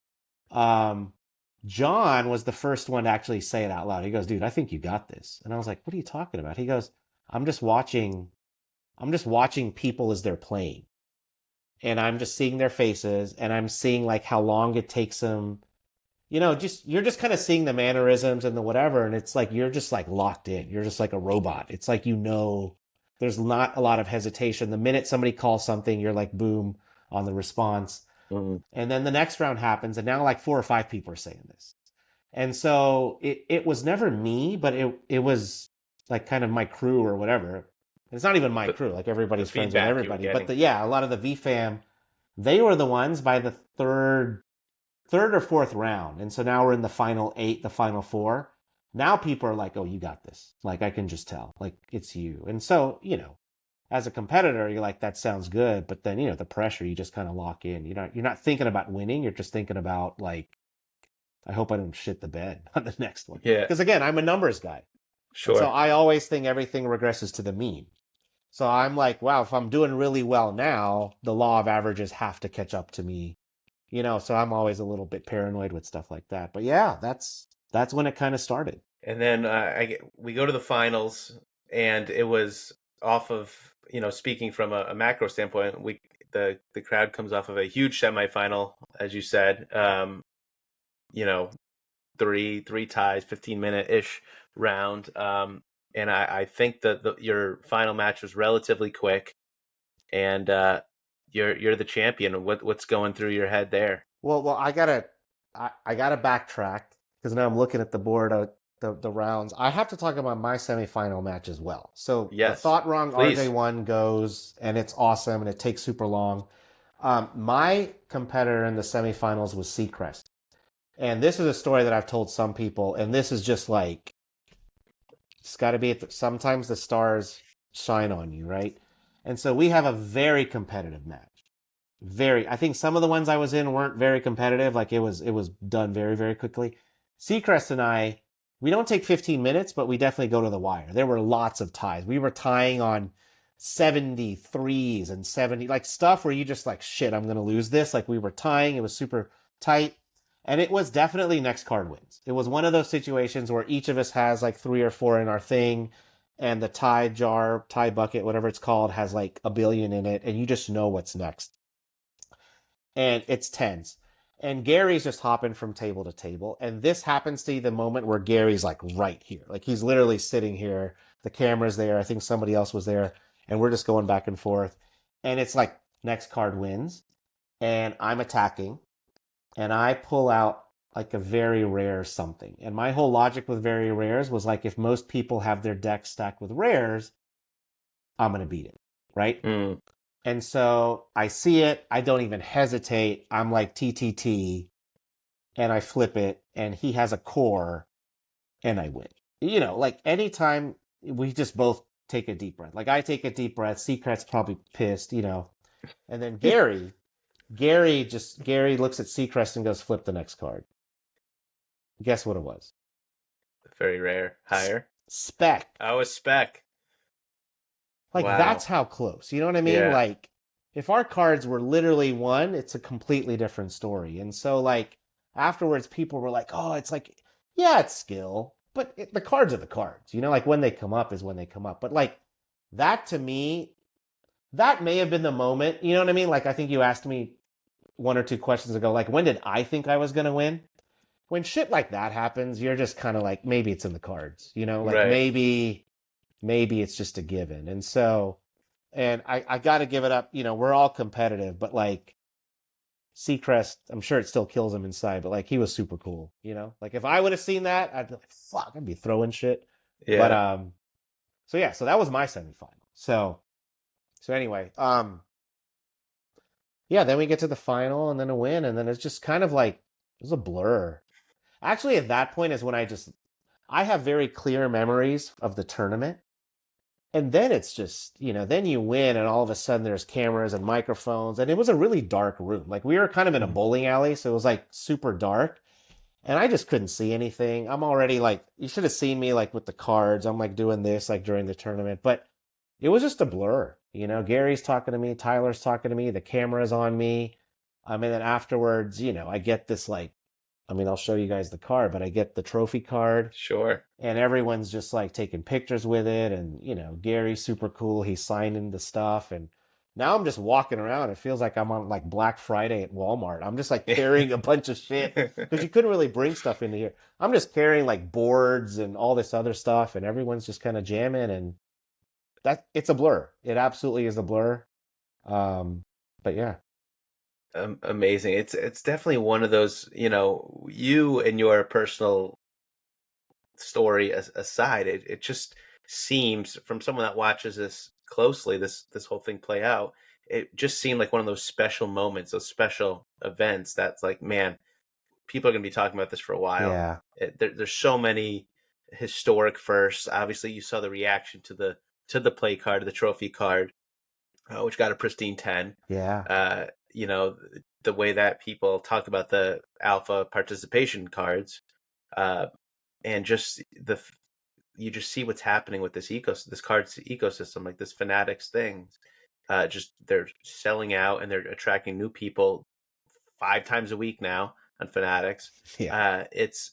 um, John was the first one to actually say it out loud. He goes, dude, I think you got this. And I was like, what are you talking about? He goes, I'm just watching, I'm just watching people as they're playing. And I'm just seeing their faces, and I'm seeing like how long it takes them. You're just kind of seeing the mannerisms and the whatever, and it's like you're just like locked in. You're just like a robot. It's like there's not a lot of hesitation. The minute somebody calls something, you're like boom on the response. Mm. And then the next round happens, and now like 4 or 5 people are saying this. And so it was never me, but it was like kind of my crew or whatever. It's not even my The, crew, like the everybody's friends with feedback you were everybody. But getting. yeah, a lot of the VFam, they were the ones by the third or fourth round. And so now we're in the final 8, the final 4. Now people are like, oh, you got this. Like, I can just tell. Like, it's you. And so, as a competitor, you're like, that sounds good. But then, the pressure, you just kind of lock in. You're not thinking about winning. You're just thinking about, like, I hope I don't shit the bed on the next one. Yeah, Because again, I'm a numbers guy. And so sure. I always think everything regresses to the mean. So I'm like, wow, if I'm doing really well now, the law of averages have to catch up to me. So I'm always a little bit paranoid with stuff like that. But yeah, that's when it kind of started. And then we go to the finals, and it was off of, speaking from a macro standpoint, the crowd comes off of a huge semifinal, as you said. You know, three ties, 15-minute ish round. And I think that your final match was relatively quick, and you're the champion. What's going through your head there? Well, I gotta backtrack because now I'm looking at the board of the rounds. I have to talk about my semifinal match as well. So the Yes, Thought Wrong please. RJ1 goes, and it's awesome, and it takes super long. My competitor in the semifinals was Seacrest. And this is a story that I've told some people, and this is just like, it's got to be sometimes the stars shine on you, right? And so we have a very competitive match. I think some of the ones I was in weren't very competitive. Like it was done very, very quickly. Seacrest and I, we don't take 15 minutes, but we definitely go to the wire. There were lots of ties. We were tying on 73s and 70, like stuff where you just like, shit, I'm going to lose this. Like we were tying. It was super tight. And it was definitely next card wins. It was one of those situations where each of us has like 3 or 4 in our thing. And the tie bucket, whatever it's called, has like a billion in it. And you just know what's next. And it's tense. And Gary's just hopping from table to table. And this happens to be the moment where Gary's like right here. Like he's literally sitting here. The camera's there. I think somebody else was there. And we're just going back and forth. And it's like next card wins. And I'm attacking. And I pull out like a very rare something. And my whole logic with very rares was like, if most people have their deck stacked with rares, I'm going to beat it. Right? Mm. And so I see it. I don't even hesitate. I'm like TTT and I flip it and he has a core and I win. You know, like anytime we just both take a deep breath. Like I take a deep breath. Secret's probably pissed, you know. And then Gary looks at Seacrest and goes, flip the next card. Guess what it was? Very rare. Higher. Spec. Oh, a spec. Like Wow. that's how close. You know what I mean? Yeah. Like if our cards were literally one, it's a completely different story. And so like afterwards people were like, "Oh, it's like yeah, it's skill, but the cards are the cards." You know, like when they come up is when they come up. But like that to me, that may have been the moment. You know what I mean? Like I think you asked me 1 or 2 questions ago like when did I think I was going to win? When shit like that happens, you're just kind of like maybe it's in the cards, you know? Like Right. maybe it's just a given. And so, and I got to give it up. You know, we're all competitive, but like Seacrest, I'm sure it still kills him inside, but like he was super cool, you know? Like if I would have seen that, I'd be like, fuck, I'd be throwing shit. Yeah. But, so yeah, so that was my semifinal. So anyway, yeah, then we get to the final and then a win. And then it's just kind of like, it was a blur. Actually, at that point is when I have very clear memories of the tournament. And then it's just, you know, then you win and all of a sudden there's cameras and microphones. And it was a really dark room. Like we were kind of in a bowling alley. So it was like super dark. And I just couldn't see anything. I'm already like, you should have seen me like with the cards. I'm like doing this like during the tournament. But it was just a blur. You know, Gary's talking to me. Tyler's talking to me. The camera's on me. And then afterwards, you know, I get this like, I mean, I'll show you guys the card, but I get the trophy card. Sure. And everyone's just like taking pictures with it. And, you know, Gary's super cool. He's signing the stuff. And now I'm just walking around. It feels like I'm on like Black Friday at Walmart. I'm just like carrying a bunch of shit because you couldn't really bring stuff into here. I'm just carrying like boards and all this other stuff. And everyone's just kind of jamming. And it's a blur. It absolutely is a blur. But yeah. Amazing. It's definitely one of those, you know, you and your personal story aside, it just seems from someone that watches this closely, this whole thing play out, it just seemed like one of those special moments, those special events that's like, man, people are going to be talking about this for a while. Yeah. There's so many historic firsts. Obviously, you saw the reaction to the play card, the trophy card, which got a pristine 10. Yeah. You know, the way that people talk about the alpha participation cards, and just you just see what's happening with this cards ecosystem, like this Fanatics thing. Just they're selling out and they're attracting new people 5 times a week now on Fanatics. Yeah. It's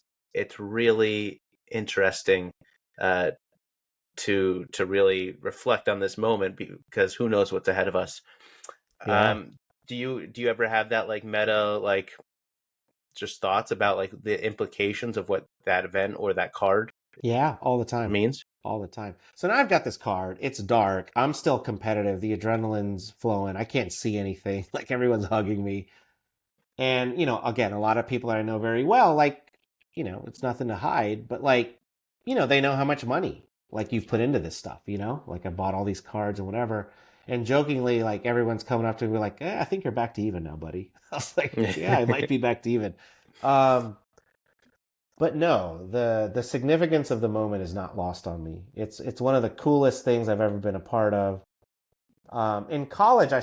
really interesting to really reflect on this moment because who knows what's ahead of us. Yeah. Do you ever have that like meta like just thoughts about like the implications of what that event or that card Yeah, all the time. means? All the time. So now I've got this card. It's dark. I'm still competitive. The adrenaline's flowing. I can't see anything. Like everyone's hugging me. And, you know, again, a lot of people that I know very well, like, you know, it's nothing to hide, but like, you know, they know how much money like you've put into this stuff, you know? Like I bought all these cards and whatever. And jokingly, like everyone's coming up to me like, I think you're back to even now, buddy. I was like, yeah, I might be back to even. But no, the significance of the moment is not lost on me. It's one of the coolest things I've ever been a part of. In college, I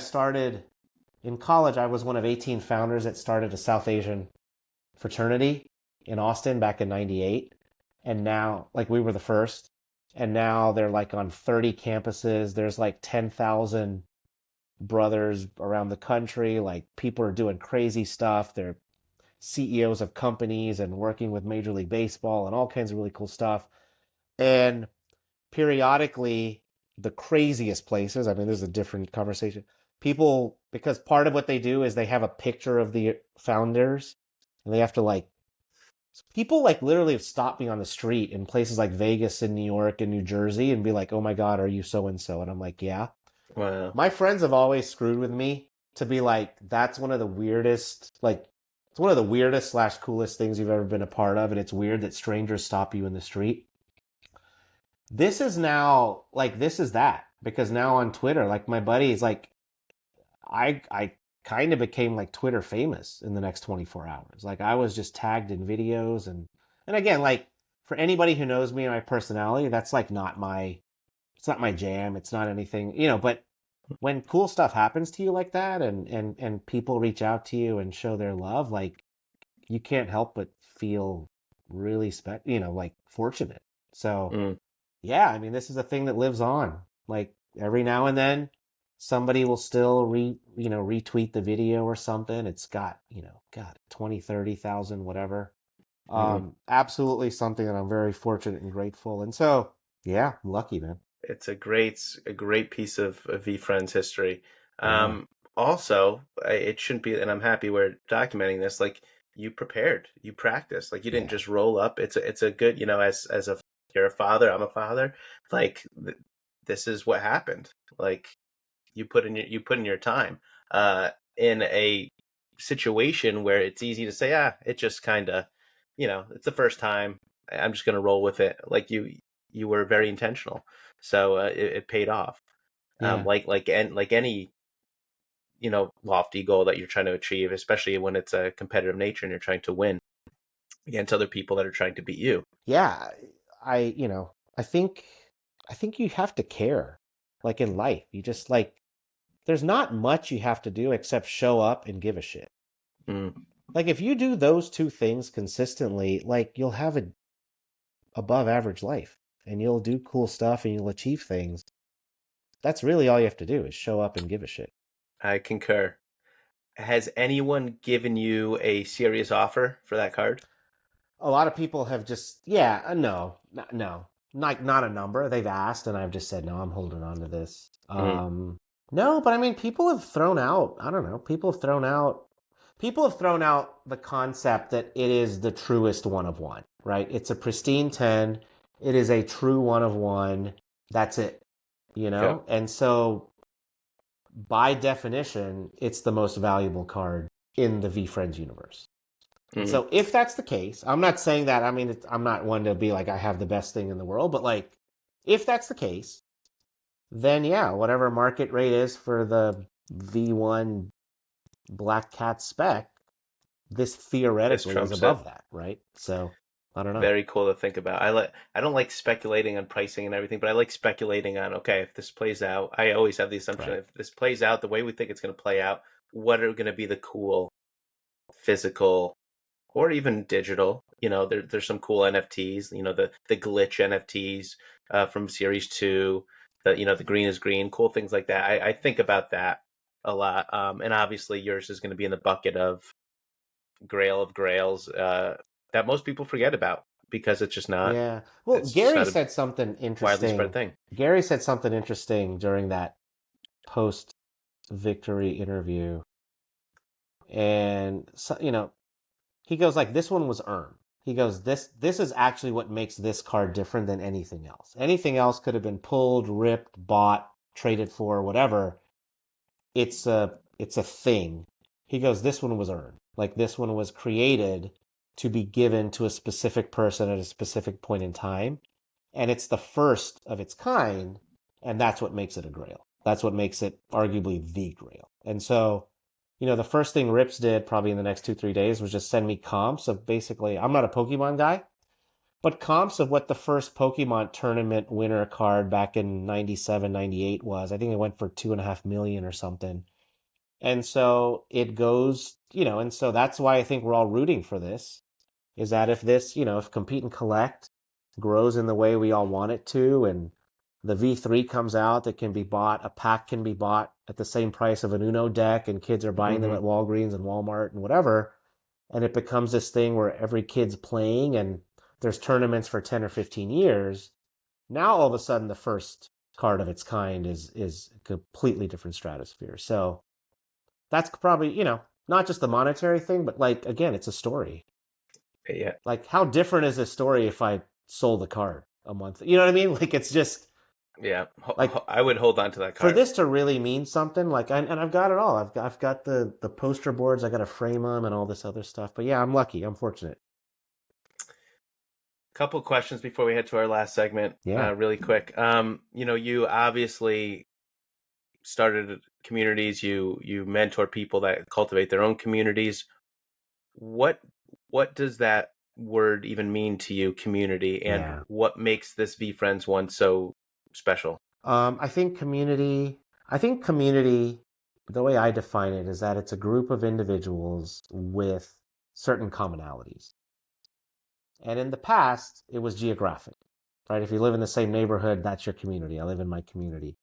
was one of 18 founders that started a South Asian fraternity in Austin back in 98. And now, like, we were the first. And now they're like on 30 campuses. There's like 10,000 brothers around the country. Like, people are doing crazy stuff. They're CEOs of companies and working with Major League Baseball and all kinds of really cool stuff. And periodically, the craziest places, I mean, this is a different conversation. People, because part of what they do is they have a picture of the founders and they have to like, people like literally have stopped me on the street in places like Vegas and New York and New Jersey and be like, oh my God, are you so and so? And I'm like, yeah. Wow. My friends have always screwed with me to be like, that's one of the weirdest, like, it's one of the weirdest slash coolest things you've ever been a part of. And it's weird that strangers stop you in the street. This is now, like, this is that. Because now on Twitter, like, my buddy is like, I kind of became like Twitter famous in the next 24 hours. Like, I was just tagged in videos. And again, like, for anybody who knows me and my personality, that's like not my, it's not my jam. It's not anything, but when cool stuff happens to you like that and people reach out to you and show their love, like, you can't help but feel really like fortunate. So Mm. yeah, I mean, this is a thing that lives on. Like, every now and then somebody will still retweet the video or something. It's got, God, 20, 30,000, whatever. Mm. Absolutely something that I'm very fortunate and grateful. And so, yeah, I'm lucky, man. It's a great piece of VeeFriends history. Yeah. Also, it shouldn't be, and I'm happy we're documenting this. Like, you prepared, you practiced, like you didn't Yeah. just roll up. It's a good, as a, you're a father, I'm a father. Like, this is what happened. Like, you put in your time, in a situation where it's easy to say, it just kind of, it's the first time. I'm just gonna roll with it. Like, you were very intentional, so it paid off. Yeah. Like any lofty goal that you're trying to achieve, especially when it's a competitive nature and you're trying to win against other people that are trying to beat you. Yeah. I, you know, I think, I think you have to care. Like, in life, you just like, there's not much you have to do except show up and give a shit. Mm. Like, if you do those two things consistently, like, you'll have a above average life and you'll do cool stuff and you'll achieve things. That's really all you have to do is show up and give a shit. I concur. Has anyone given you a serious offer for that card? A lot of people have just, yeah, no, no, not a number. They've asked and I've just said, no, I'm holding on to this. Mm. No, but I mean, people have thrown out, I don't know, people have thrown out the concept that it is the truest one of one, right? It's a pristine 10. It is a true one of one. That's it, Okay. And so by definition, it's the most valuable card in the VeeFriends universe. And Mm. so if that's the case, I'm not saying that, I mean, I'm not one to be like, I have the best thing in the world, but like, if that's the case, then yeah, whatever market rate is for the V1 Black Cat spec, this This theoretically is trumps it. above that, right? So I don't know. Very cool to think about. I don't like speculating on pricing and everything, but I like speculating on, okay, if this plays out, I always have the assumption, Right. if this plays out the way we think it's going to play out, what are going to be the cool physical or even digital? There's some cool NFTs, the glitch NFTs from Series 2, the green is green, cool things like that. I think about that a lot. And obviously yours is going to be in the bucket of Grail of Grails, that most people forget about because it's just not. Yeah. Well, It's just Gary not a said something widely spread interesting. thing. Gary said something interesting during that post victory interview. And so, he goes like, this one was earned. He goes, this is actually what makes this card different than anything else. Anything else could have been pulled, ripped, bought, traded for, whatever. It's a thing. He goes, this one was earned. Like, this one was created to be given to a specific person at a specific point in time. And it's the first of its kind, and that's what makes it a grail. That's what makes it arguably the grail. And so, the first thing Rips did probably in the next 2, 3 days was just send me comps of basically, I'm not a Pokemon guy, but comps of what the first Pokemon tournament winner card back in 97, 98 was. I think it went for 2.5 million or something. And so it goes, and so that's why I think we're all rooting for this, is that if this, if Compete and Collect grows in the way we all want it to, and the V3 comes out that can be bought, a pack can be bought at the same price of an Uno deck, and kids are buying them at Walgreens and Walmart and whatever, and it becomes this thing where every kid's playing and there's tournaments for 10 or 15 years, now all of a sudden the first card of its kind is a completely different stratosphere. So that's probably, not just the monetary thing, but like, again, it's a story. Yeah. Like, how different is this story if I sold the card a month? You know what I mean? Like, it's just. Yeah. Like, I would hold on to that card. For this to really mean something, like, and I've got it all. I've got the poster boards. I got to frame them and all this other stuff. But yeah, I'm lucky. I'm fortunate. Couple questions before we head to our last segment. Yeah. Really quick. You obviously started communities. You mentor people that cultivate their own communities. What does that word even mean to you, community, and what makes this VeeFriends one so special? I think community, the way I define it is that it's a group of individuals with certain commonalities. And in the past, it was geographic, right? If you live in the same neighborhood, that's your community. I live in my community.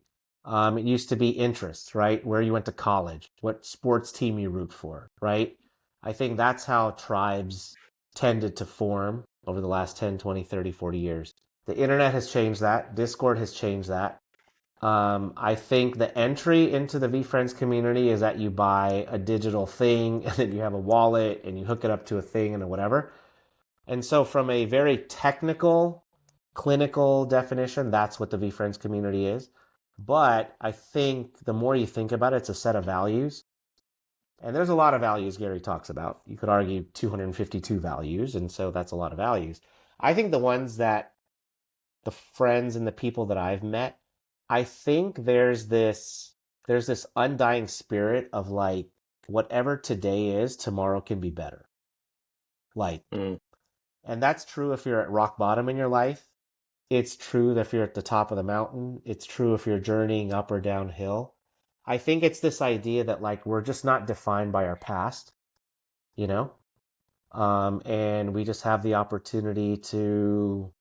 It used to be interests, right? Where you went to college, what sports team you root for, right? I think that's how tribes tended to form over the last 10, 20, 30, 40 years. The internet has changed that. Discord has changed that. I think the entry into the VeeFriends community is that you buy a digital thing and then you have a wallet and you hook it up to a thing and whatever. And so from a very technical, clinical definition, that's what the VeeFriends community is. But I think the more you think about it, it's a set of values. And there's a lot of values Gary talks about. You could argue 252 values, and so that's a lot of values. I think the ones that the friends and the people that I've met, I think there's this undying spirit of like, whatever today is, tomorrow can be better. Like, and that's true if you're at rock bottom in your life. It's true that if you're at the top of the mountain. It's true if you're journeying up or downhill. I think it's this idea that like we're just not defined by our past, and we just have the opportunity to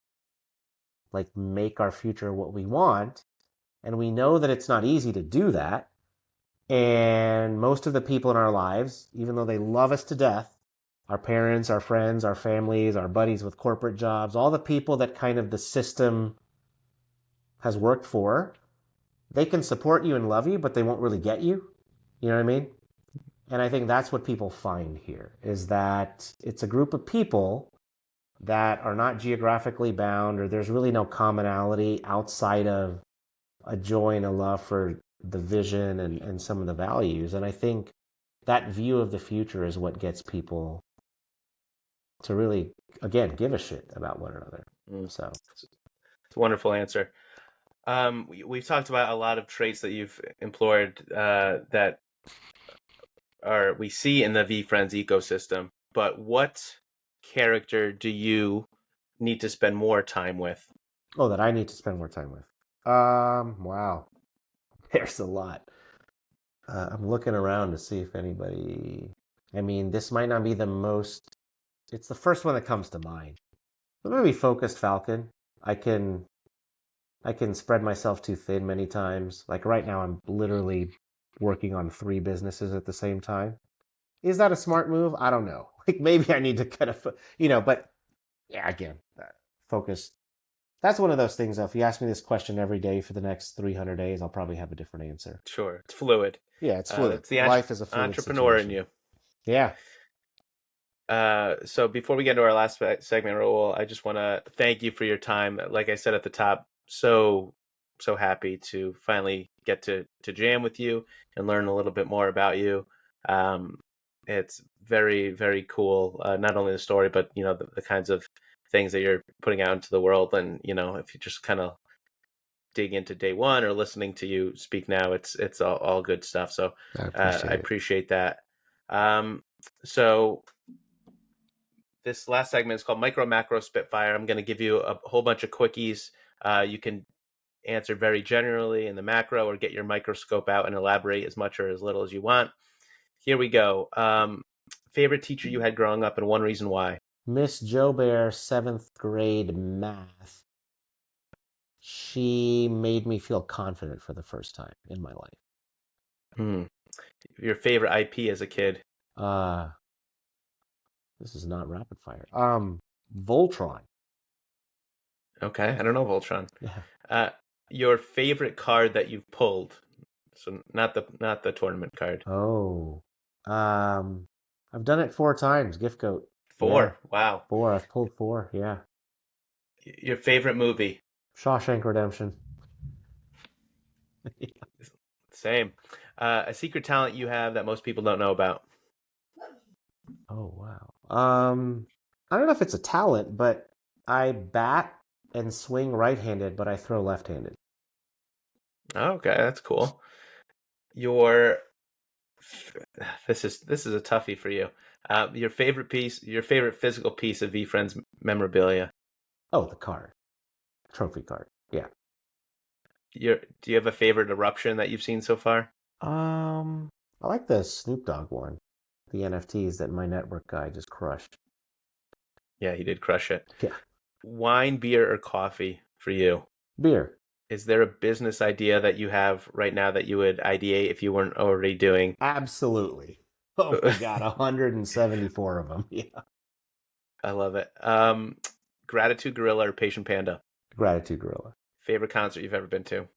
like make our future what we want. And we know that it's not easy to do that. And most of the people in our lives, even though they love us to death, our parents, our friends, our families, our buddies with corporate jobs, all the people that kind of the system has worked for, they can support you and love you, but they won't really get you. You know what I mean? And I think that's what people find here, is that it's a group of people that are not geographically bound, or there's really no commonality outside of a joy and a love for the vision and some of the values. And I think that view of the future is what gets people to really, again, give a shit about one another. So it's a wonderful answer. We've talked about a lot of traits that you've employed that we see in the VeeFriends ecosystem, but what character do you need to spend more time with? Oh, that I need to spend more time with. Wow. There's a lot. I'm looking around to see if anybody, this might not be the most, it's the first one that comes to mind. But maybe Focused Falcon. I can spread myself too thin many times. Like right now, I'm literally working on 3 businesses at the same time. Is that a smart move? I don't know. Like maybe I need to kind of, but yeah, again, focus. That's one of those things. If you ask me this question every day for the next 300 days, I'll probably have a different answer. Sure. It's fluid. Yeah, it's fluid. It's the life is a fluid entrepreneur situation. in you. Yeah. So before we get into our last segment, Rahul, I just want to thank you for your time. Like I said at the top, so happy to finally get to jam with you and learn a little bit more about you. It's very, very cool. Not only the story, but the kinds of things that you're putting out into the world. And if you just kind of dig into day one or listening to you speak now, it's all good stuff. So I appreciate that. So This last segment is called Micro Macro Spitfire. I'm going to give you a whole bunch of quickies. You can answer very generally in the macro or get your microscope out and elaborate as much or as little as you want. Here we go. Favorite teacher you had growing up and one reason why? Miss Joe Bear, 7th grade math. She made me feel confident for the first time in my life. Your favorite IP as a kid? This is not rapid fire. Voltron. Okay, I don't know Voltron. Yeah. Your favorite card that you've pulled? So not the tournament card. Oh. I've done it 4 times, Gift Goat. 4. Yeah. Wow. 4. I've pulled 4, yeah. Your favorite movie? Shawshank Redemption. Same. A secret talent you have that most people don't know about? Oh, wow. I don't know if it's a talent, but I bat and swing right-handed, but I throw left-handed. Okay, that's cool. This is a toughie for you. Your favorite physical piece of VeeFriends memorabilia? Oh, the card. Trophy card. Yeah. Do you have a favorite eruption that you've seen so far? I like the Snoop Dogg one. The NFTs that my network guy just crushed. Yeah, he did crush it. Yeah. Wine, beer, or coffee for you? Beer. Is there a business idea that you have right now that you would ideate if you weren't already doing? Absolutely. Oh my God, 174 of them. Yeah. I love it. Gratitude Gorilla or Patient Panda? Gratitude Gorilla. Favorite concert you've ever been to?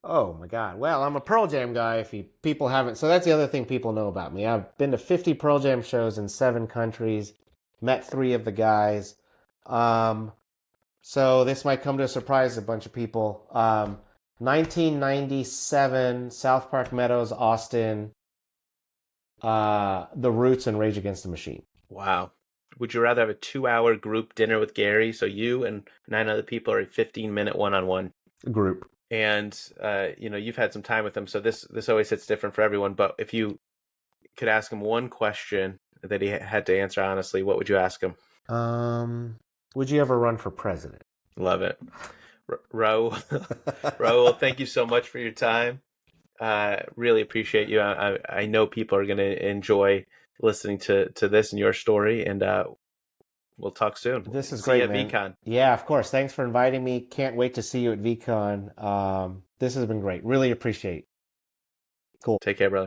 Oh my God. Well, I'm a Pearl Jam guy if people haven't. So that's the other thing people know about me. I've been to 50 Pearl Jam shows in 7 countries, met 3 of the guys. So this might come to a surprise to a bunch of people. 1997, South Park Meadows, Austin, The Roots, and Rage Against the Machine. Wow. Would you rather have a 2-hour group dinner with Gary, so you and 9 other people, or a 15-minute one-on-one? Group. And you've had some time with him, so this always hits different for everyone. But if you could ask him one question that he had to answer honestly, what would you ask him? Would you ever run for president? Love it. Rahul, thank you so much for your time. Really appreciate you. I know people are going to enjoy listening to this and your story, and we'll talk soon. This is See great, you at man. VeeCon. Yeah, of course. Thanks for inviting me. Can't wait to see you at VeeCon. This has been great. Really appreciate it. Cool. Take care, brother.